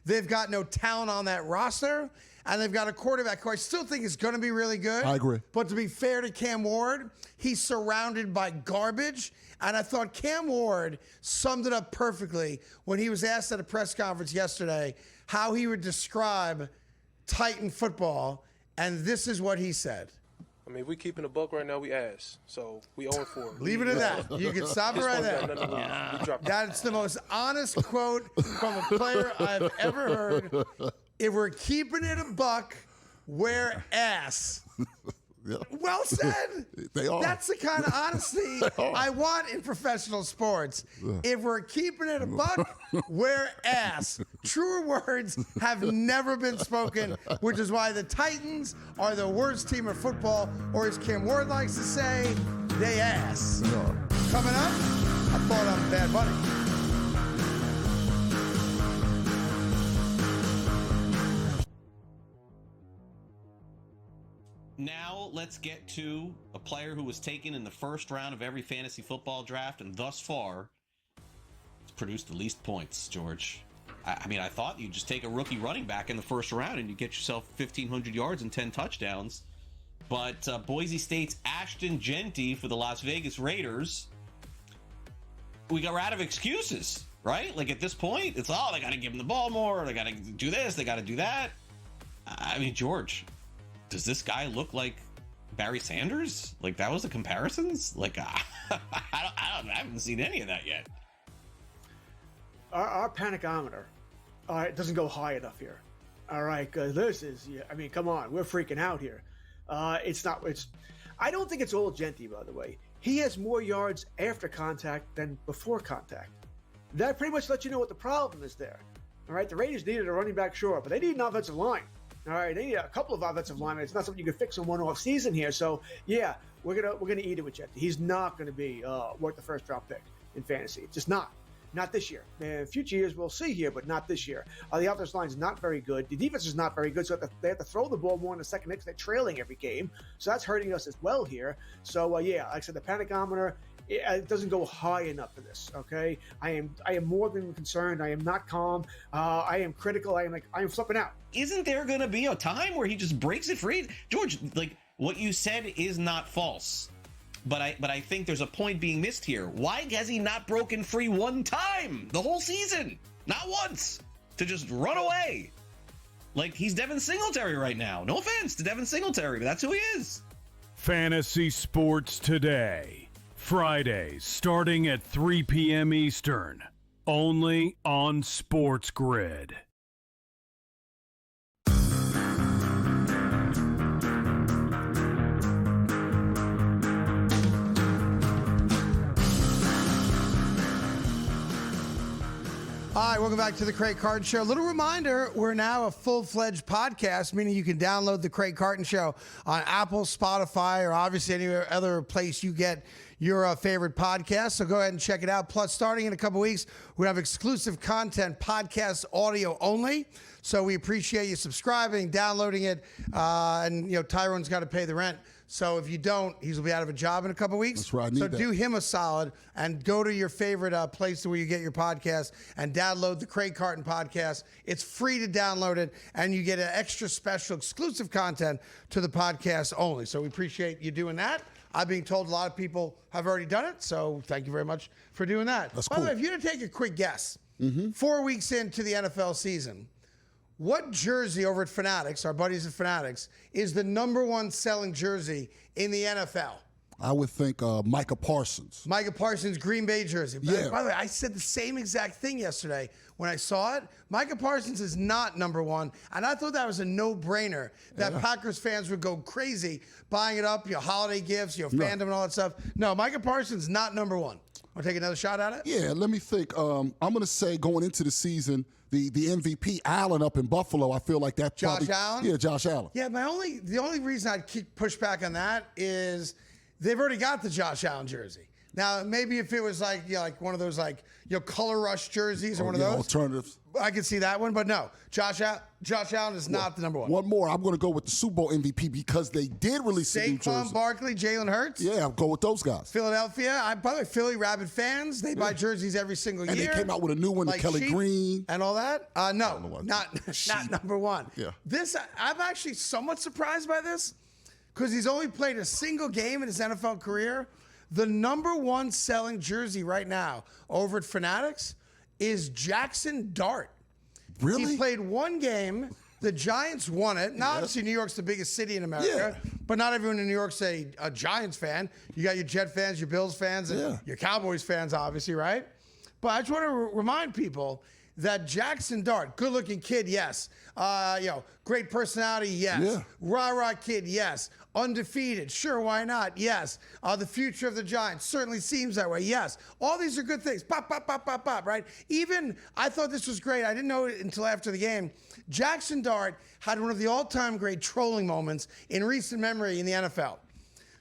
They've got no talent on that roster. And they've got a quarterback who I still think is going to be really good. I agree. But to be fair to Cam Ward, he's surrounded by garbage. And I thought Cam Ward summed it up perfectly when he was asked at a press conference yesterday how he would describe Titan football. And this is what he said. I mean, if we keeping the buck right now, we ass. So we 0-4. Leave it at that. You can stop it right there. That's the most honest quote from a player I've ever heard. If we're keeping it a buck, we're ass. Yeah. Well said. They are. That's the kind of honesty I want in professional sports. If we're keeping it a buck, we're ass. Truer words have never been spoken, which is why the Titans are the worst team of football, or as Kim Ward likes to say, they ass. Coming up, I thought I'm Bad Bunny. Now let's get to a player who was taken in the first round of every fantasy football draft, and thus far has produced the least points, George. I mean, I thought you'd just take a rookie running back in the first round and you get yourself 1,500 yards and 10 touchdowns. But Boise State's Ashton Genty for the Las Vegas Raiders, we got out of excuses, right? Like at this point, it's, they got to give him the ball more. They got to do this. They got to do that. I mean, George, does this guy look like Barry Sanders? Like, that was the comparisons? Like, I haven't seen any of that yet. Our panicometer, it doesn't go high enough here. All right, because this is, I mean, come on, we're freaking out here. I don't think it's all Genty, by the way. He has more yards after contact than before contact. That pretty much lets you know what the problem is there. All right, the Raiders needed a running back, sure, but they need an offensive line. All right, they need a couple of offensive linemen. It's not something you can fix in one off season here. So yeah, we're gonna eat it with Genty. He's not gonna be worth the first round pick in fantasy. It's just not this year. In future years we'll see here, but not this year. The offensive line's not very good. The defense is not very good, so they have to throw the ball more in the second mix. They're trailing every game, so that's hurting us as well here. So yeah, like I said, the panicometer, it doesn't go high enough for this. Okay, I am more than concerned. I am not calm. I am critical. I am flipping out. Isn't there going to be a time where he just breaks it free? George, like, what you said is not false, but I think there's a point being missed here. Why has he not broken free one time the whole season? Not once, to just run away. Like, he's Devin Singletary right now. No offense to Devin Singletary, but that's who he is. Fantasy Sports Today. Fridays starting at 3 p.m. Eastern. Only on SportsGrid. right, welcome back to the Craig Carton Show. A little reminder, we're now a full-fledged podcast, meaning you can download the Craig Carton Show on Apple, Spotify, or obviously any other place you get your favorite podcast. So go ahead and check it out. Plus, starting in a couple weeks, we have exclusive content, podcast audio only. So we appreciate you subscribing, downloading it, and Tyrone's got to pay the rent. So if you don't, he'll be out of a job in a couple weeks. That's right. So do him a solid and go to your favorite place where you get your podcast and download the Craig Carton podcast. It's free to download it, and you get an extra special exclusive content to the podcast only. So we appreciate you doing that. I'm being told a lot of people have already done it, so thank you very much for doing that. That's By cool. the way, if you were to take a quick guess, 4 weeks into the NFL season, what jersey over at Fanatics, our buddies at Fanatics, is the #1 selling jersey in the NFL? I would think Micah Parsons. Micah Parsons' Green Bay jersey. Yeah. By the way, I said the same exact thing yesterday when I saw it. Micah Parsons is not #1, and I thought that was a no-brainer that Packers fans would go crazy buying it up, holiday gifts, fandom and all that stuff. No, Micah Parsons not #1. Want to take another shot at it? Yeah, let me think. I'm going to say going into the season, the MVP, Allen up in Buffalo, I feel like that Josh Allen? Yeah, Josh Allen. Yeah, the only reason I'd push back on that is they've already got the Josh Allen jersey. Now, maybe if it was like one of those color rush jerseys or one of those alternatives, I could see that one. But no, Josh Allen is not the #1. One more, I'm going to go with the Super Bowl MVP because they did release a new jersey. Saquon Barkley, Jalen Hurts. Yeah, I'll go with those guys. Philadelphia. By the way, Philly Rabid fans, they buy jerseys every single year. And they came out with a new one, like Kelly sheep Green and all that. No, not #1. Yeah. This I'm actually somewhat surprised by this because he's only played a single game in his NFL career. The #1 selling jersey right now over at Fanatics is Jackson Dart. Really? He played one game. The Giants won it. Now, obviously, New York's the biggest city in America, but not everyone in New York's a Giants fan. You got your Jet fans, your Bills fans, and your Cowboys fans, obviously, right? But I just want to remind people that Jackson Dart, good-looking kid, yes. Great personality, yes. Yeah. Rah-rah kid, yes. Undefeated, sure, why not? Yes. The future of the Giants certainly seems that way, yes. All these are good things. Pop, pop, pop, pop, pop, right? Even, I thought this was great. I didn't know it until after the game. Jackson Dart had one of the all-time great trolling moments in recent memory in the NFL.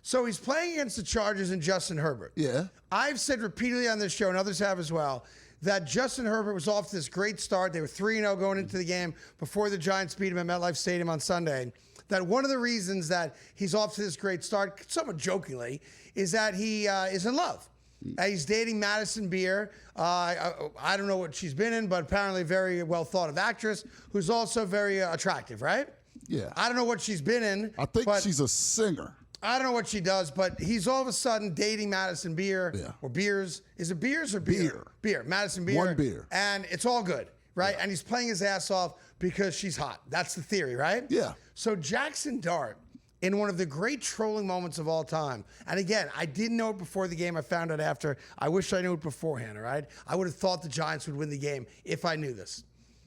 So he's playing against the Chargers and Justin Herbert. Yeah. I've said repeatedly on this show, and others have as well, that Justin Herbert was off to this great start. They were 3-0 going into the game before the Giants beat him at MetLife Stadium on Sunday. That one of the reasons that he's off to this great start, somewhat jokingly, is that he is in love. He's dating Madison Beer. I don't know what she's been in, but apparently a very well thought of actress who's also very attractive, right? Yeah. I don't know what she's been in. I think she's a singer. I don't know what she does, but he's all of a sudden dating Madison Beer or Beers. Is it Beers or Beer? Beer. Madison Beer. One beer. And it's all good, right? Yeah. And he's playing his ass off because she's hot. That's the theory, right? Yeah. So Jackson Dart, in one of the great trolling moments of all time, and again, I didn't know it before the game. I found out after. I wish I knew it beforehand, all right? I would have thought the Giants would win the game if I knew this.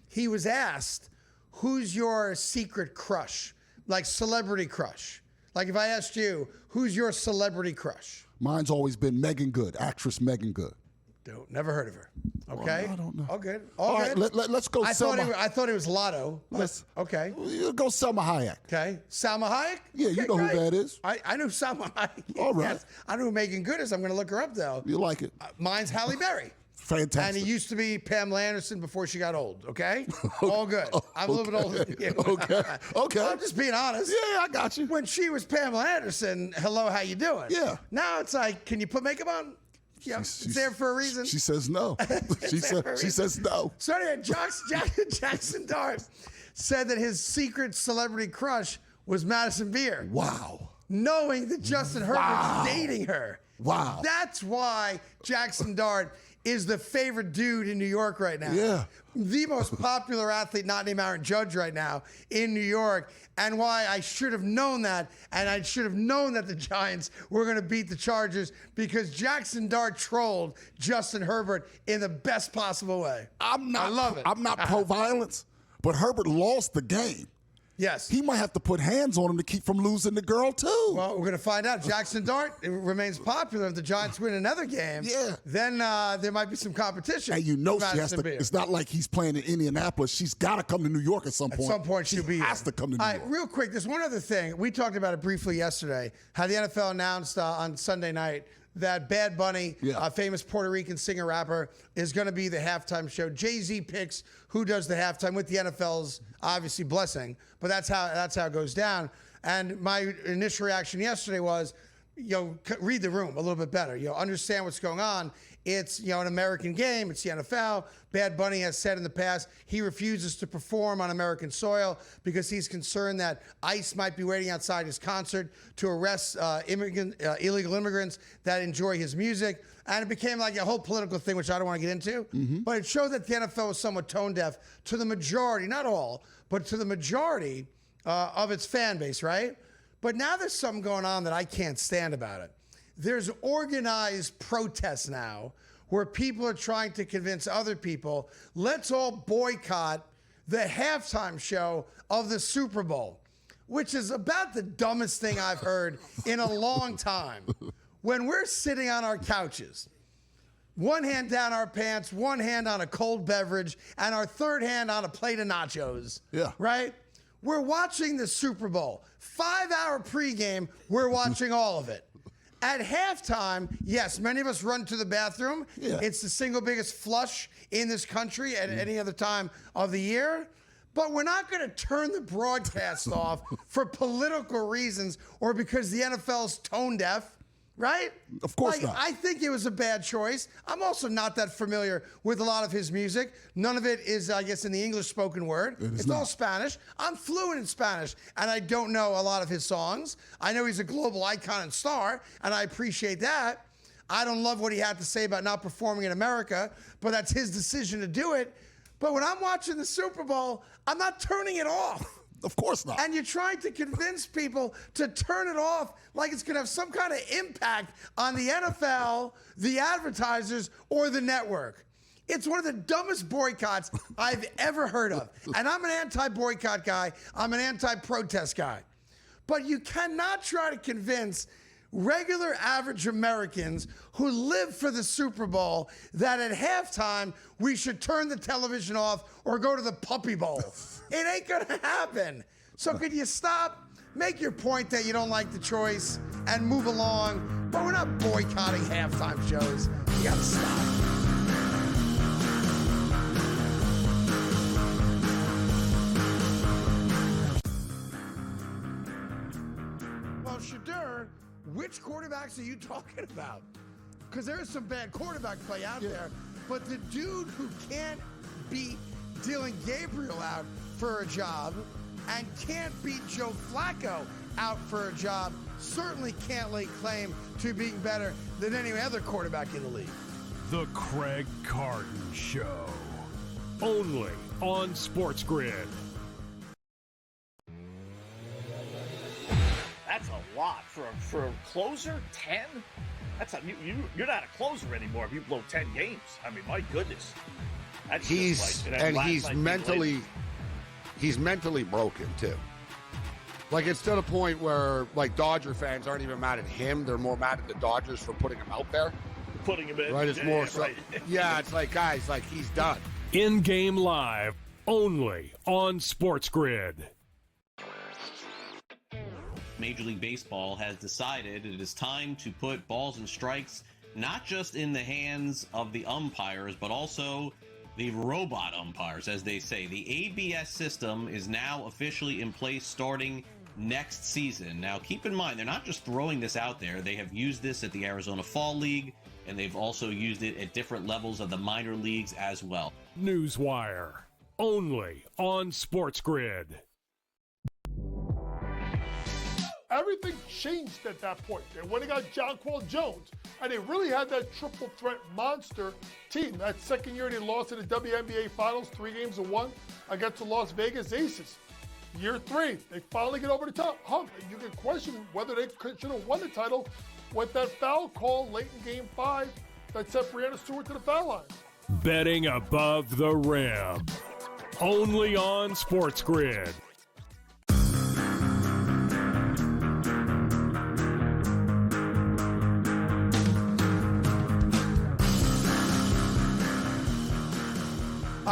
He was asked, who's your secret crush? Like celebrity crush. Like if I asked you, who's your celebrity crush? Mine's always been Megan Good, actress Megan Good. Never heard of her. Okay. Well, I don't know. All good. All right, let's go. I thought it was Lotto. Okay. We'll go Selma Hayek. Okay. Salma Hayek? Yeah, okay, you know who that is. I know Salma Hayek. All right. Yes. I know who Megan Good is. I'm going to look her up, though. You like it? Mine's Halle Berry. Fantastic. And he used to be Pamela Anderson before she got old, okay? All good. I'm a little bit older than you. Okay. I'm just being honest. Yeah, I got you. When she was Pamela Anderson, hello, how you doing? Yeah. Now it's like, can you put makeup on? Yeah, it's there for a reason. She says no. she says no. So anyway, Jackson Dart said that his secret celebrity crush was Madison Beer. Wow. Knowing that Justin Herbert's dating her. Wow. That's why Jackson Dart is the favorite dude in New York right now. Yeah. The most popular athlete, not named Aaron Judge right now, in New York. And why I should have known that, and I should have known that the Giants were going to beat the Chargers because Jackson Dart trolled Justin Herbert in the best possible way. I love it. I'm not pro-violence, but Herbert lost the game. Yes. He might have to put hands on him to keep from losing the girl, too. Well, we're going to find out. Jackson Dart remains popular. If the Giants win another game, then there might be some competition. And she has to. It's not like he's playing in Indianapolis. She's got to come to New York at some point. At some point, she'll be has to come to New York. Real quick, there's one other thing. We talked about it briefly yesterday, how the NFL announced on Sunday night that Bad Bunny, a famous Puerto Rican singer-rapper, is going to be the halftime show. Jay-Z picks who does the halftime with the NFL's obviously blessing, but that's how it goes down. And my initial reaction yesterday was, read the room a little bit better. Understand what's going on. It's, an American game. It's the NFL. Bad Bunny has said in the past he refuses to perform on American soil because he's concerned that ICE might be waiting outside his concert to arrest illegal immigrants that enjoy his music. And it became like a whole political thing, which I don't want to get into. But it showed that the NFL was somewhat tone deaf to the majority, not all, but to the majority of its fan base, right? But now there's something going on that I can't stand about it. There's organized protests now where people are trying to convince other people, let's all boycott the halftime show of the Super Bowl, which is about the dumbest thing I've heard in a long time. When we're sitting on our couches, one hand down our pants, one hand on a cold beverage, and our third hand on a plate of nachos, right? We're watching the Super Bowl. 5-hour pregame, we're watching all of it. At halftime, yes, many of us run to the bathroom. It's the single biggest flush in this country at any other time of the year. But we're not going to turn the broadcast off for political reasons or because the NFL's tone deaf. Right? Of course not. I think it was a bad choice. I'm also not that familiar with a lot of his music. None of it is, I guess, in the English spoken word. It's all Spanish. I'm fluent in Spanish, and I don't know a lot of his songs. I know he's a global icon and star, and I appreciate that. I don't love what he had to say about not performing in America, but that's his decision to do it. But when I'm watching the Super Bowl, I'm not turning it off. Of course not. And you're trying to convince people to turn it off like it's going to have some kind of impact on the NFL, the advertisers, or the network. It's one of the dumbest boycotts I've ever heard of. And I'm an anti-boycott guy. I'm an anti-protest guy. But you cannot try to convince regular average Americans who live for the Super Bowl that at halftime we should turn the television off or go to the Puppy Bowl. It ain't gonna happen. So could you stop, make your point that you don't like the choice, and move along? But we're not boycotting halftime shows. You gotta stop. Well, Shadur, which quarterbacks are you talking about? Because there is some bad quarterback play out there, but the dude who can't beat Dylan Gabriel out for a job and can't beat Joe Flacco out for a job certainly can't lay claim to being better than any other quarterback in the league. The Craig Carton Show. Only on SportsGrid. That's a lot for a closer. 10. That's you're not a closer anymore if you blow 10 games. I mean, my goodness. That's he's mentally broken too. Like, it's to the point where, like, Dodger fans aren't even mad at him; they're more mad at the Dodgers for putting him out there. Putting him in, right? It's more so. Right. Yeah, it's like, guys, like, he's done. In-game live, only on SportsGrid. Major League Baseball has decided it is time to put balls and strikes not just in the hands of the umpires, but also the robot umpires, as they say. The ABS system is now officially in place starting next season. Now, keep in mind, they're not just throwing this out there. They have used this at the Arizona Fall League, and they've also used it at different levels of the minor leagues as well. Newswire, only on SportsGrid. Everything changed at that point. They went and got Jonquel Jones, and they really had that triple threat monster team. That second year they lost in the WNBA Finals, 3-1 against the Las Vegas Aces. Year 3, they finally get over the top hump, and you can question whether they should have won the title with that foul call late in Game 5 that sent Breanna Stewart to the foul line. Betting above the rim, only on SportsGrid.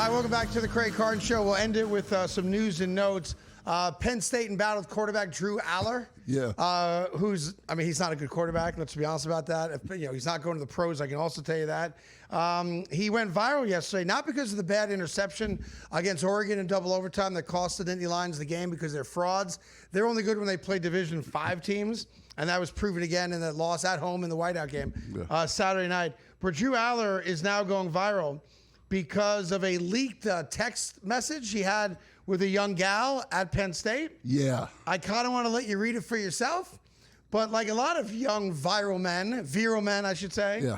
Hi, welcome back to the Craig Carton Show. We'll end it with some news and notes. Penn State in battle with quarterback Drew Aller. Yeah. He's not a good quarterback. Let's be honest about that. He's not going to the pros. I can also tell you that. He went viral yesterday, not because of the bad interception against Oregon in double overtime that cost the Nittany Lions the game because they're frauds. They're only good when they play Division V teams, and that was proven again in the loss at home in the whiteout game Saturday night. But Drew Aller is now going viral because of a leaked text message he had with a young gal at Penn State. Yeah. I kind of want to let you read it for yourself, but like a lot of young viral men, I should say. Yeah.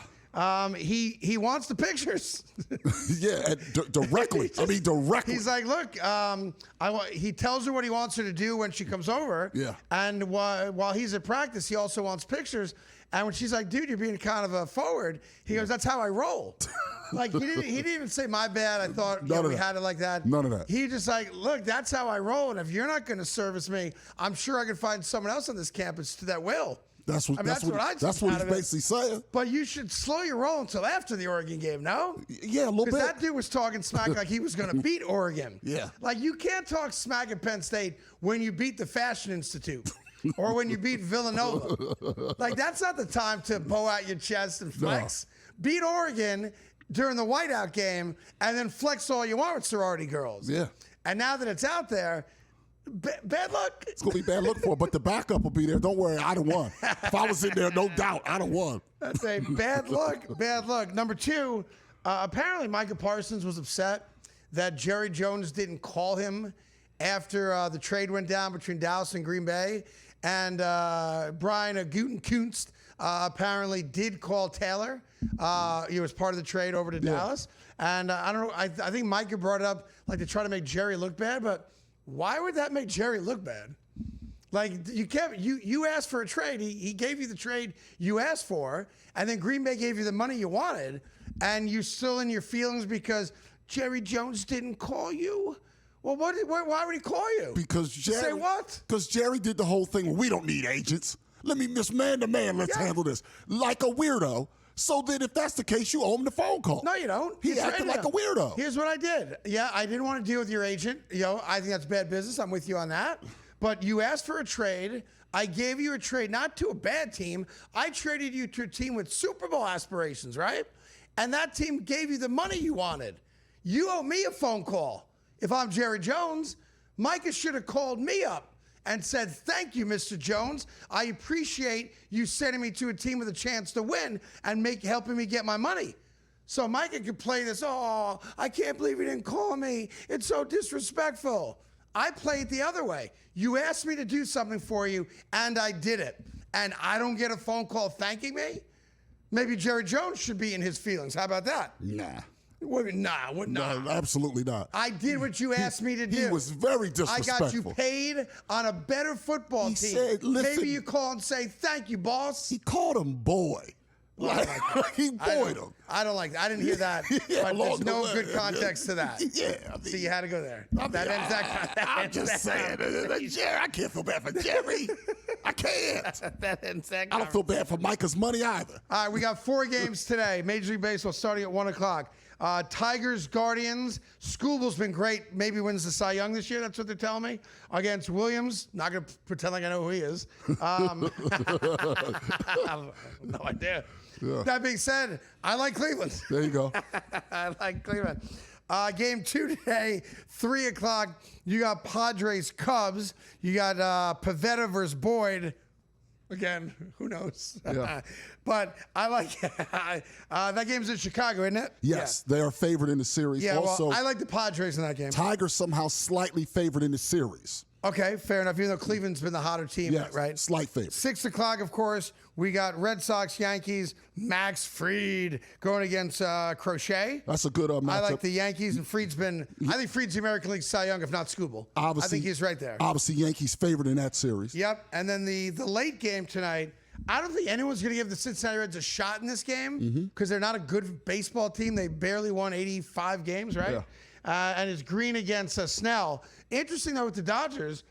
He wants the pictures. Yeah, directly. Directly. He's like, look, he tells her what he wants her to do when she comes over. Yeah. And while he's at practice, he also wants pictures. And when she's like, dude, you're being kind of a forward, he goes, that's how I roll. Like, he didn't even say, my bad, I thought we had it like that. None of that. He just like, look, that's how I roll. And if you're not going to service me, I'm sure I can find someone else on this campus that will. That's what he's basically saying. But you should slow your roll until after the Oregon game, no? Yeah, a little bit. Because that dude was talking smack like he was going to beat Oregon. Yeah. Like, you can't talk smack at Penn State when you beat the Fashion Institute or when you beat Villanova. Like, that's not the time to bow out your chest and flex. No. Beat Oregon during the whiteout game and then flex all you want with sorority girls. Yeah. And now that it's out there, bad luck. It's going to be bad luck for it, but the backup will be there. Don't worry, I'd have won. If I was in there, no doubt, I'd have won. That's a bad luck, bad luck. Number two, apparently Micah Parsons was upset that Jerry Jones didn't call him after the trade went down between Dallas and Green Bay. And Brian Gutekunst apparently did call Taylor. He was part of the trade over to Dallas. And I don't know, I think Micah brought it up like to try to make Jerry look bad, but why would that make Jerry look bad? Like, you asked for a trade. He gave you the trade you asked for, and then Green Bay gave you the money you wanted, and you're still in your feelings because Jerry Jones didn't call you? Well, why would he call you? Because Jerry... Say what? Because Jerry did the whole thing where we don't need agents. Let me miss man to man. Let's handle this. Like a weirdo. So then if that's the case, you owe him the phone call. No, you don't. He acted like a weirdo. Here's what I did. Yeah, I didn't want to deal with your agent. I think that's bad business. I'm with you on that. But you asked for a trade. I gave you a trade, not to a bad team. I traded you to a team with Super Bowl aspirations, right? And that team gave you the money you wanted. You owe me a phone call. If I'm Jerry Jones, Micah should have called me up and said, thank you, Mr. Jones. I appreciate you sending me to a team with a chance to win and helping me get my money. So Micah could play this, oh, I can't believe he didn't call me. It's so disrespectful. I play it the other way. You asked me to do something for you, and I did it. And I don't get a phone call thanking me? Maybe Jerry Jones should be in his feelings. How about that? Nah. Nah. No, absolutely not. I did what you asked me to do. He was very disrespectful. I got you paid on a better football team. Said, listen, maybe you call and say, thank you, boss. He called him boy. Like he boyed him. I don't like that. I didn't hear that. But there's no good context to that. Yeah. So you had to go there. I'm just saying. Jerry, I can't feel bad for Jerry. I can't. I don't feel bad for Micah's money either. All right, we got 4 games today. Major League Baseball starting at 1 o'clock. Tigers, Guardians. Schoolville's been great. Maybe wins the Cy Young this year. That's what they're telling me. Against Williams. Not going to pretend like I know who he is. No idea. Yeah. That being said, I like Cleveland. There you go. I like Cleveland. Game 2 today, 3 o'clock. You got Padres, Cubs. You got Pivetta versus Boyd. Again, who knows? Yeah. But I like that game's in Chicago, isn't it? Yes, they are favored in the series. Yeah, also, I like the Padres in that game. Tigers somehow slightly favored in the series. Okay, fair enough. Even though Cleveland's been the hotter team, right? Slight favorite. 6 o'clock, of course, we got Red Sox, Yankees, Max Fried going against Crochet. That's a good matchup. I like the Yankees, and I think Fried's the American League Cy Young, if not Scooble. Obviously, I think he's right there. Obviously, Yankees favored in that series. Yep, and then the late game tonight, I don't think anyone's going to give the Cincinnati Reds a shot in this game because they're not a good baseball team. They barely won 85 games, right? Yeah. And it's Green against Snell. Interesting, though, with the Dodgers,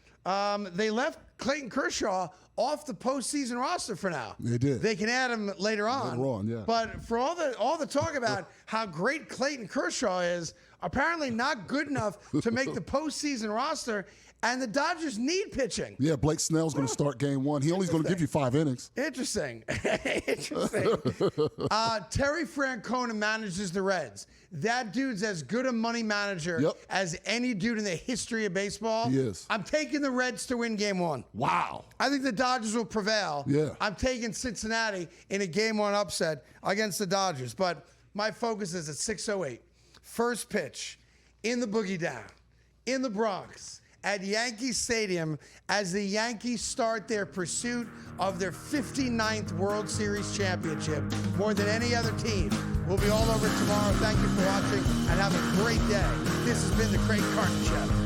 they left Clayton Kershaw off the postseason roster for now. They did. They can add him later on. Later on, yeah. But for all the talk about how great Clayton Kershaw is, apparently not good enough to make the postseason roster, and the Dodgers need pitching. Yeah, Blake Snell's going to start game one. He only's going to give you 5 innings. Interesting. Interesting. Terry Francona manages the Reds. That dude's as good a money manager as any dude in the history of baseball. He is. I'm taking the Reds to win game one. Wow. I think the Dodgers will prevail. Yeah. I'm taking Cincinnati in a game one upset against the Dodgers. But my focus is at 6:08. First pitch in the Boogie Down, in the Bronx, at Yankee Stadium, as the Yankees start their pursuit of their 59th World Series championship, more than any other team. We'll be all over it tomorrow. Thank you for watching, and have a great day. This has been the Craig Carton Show.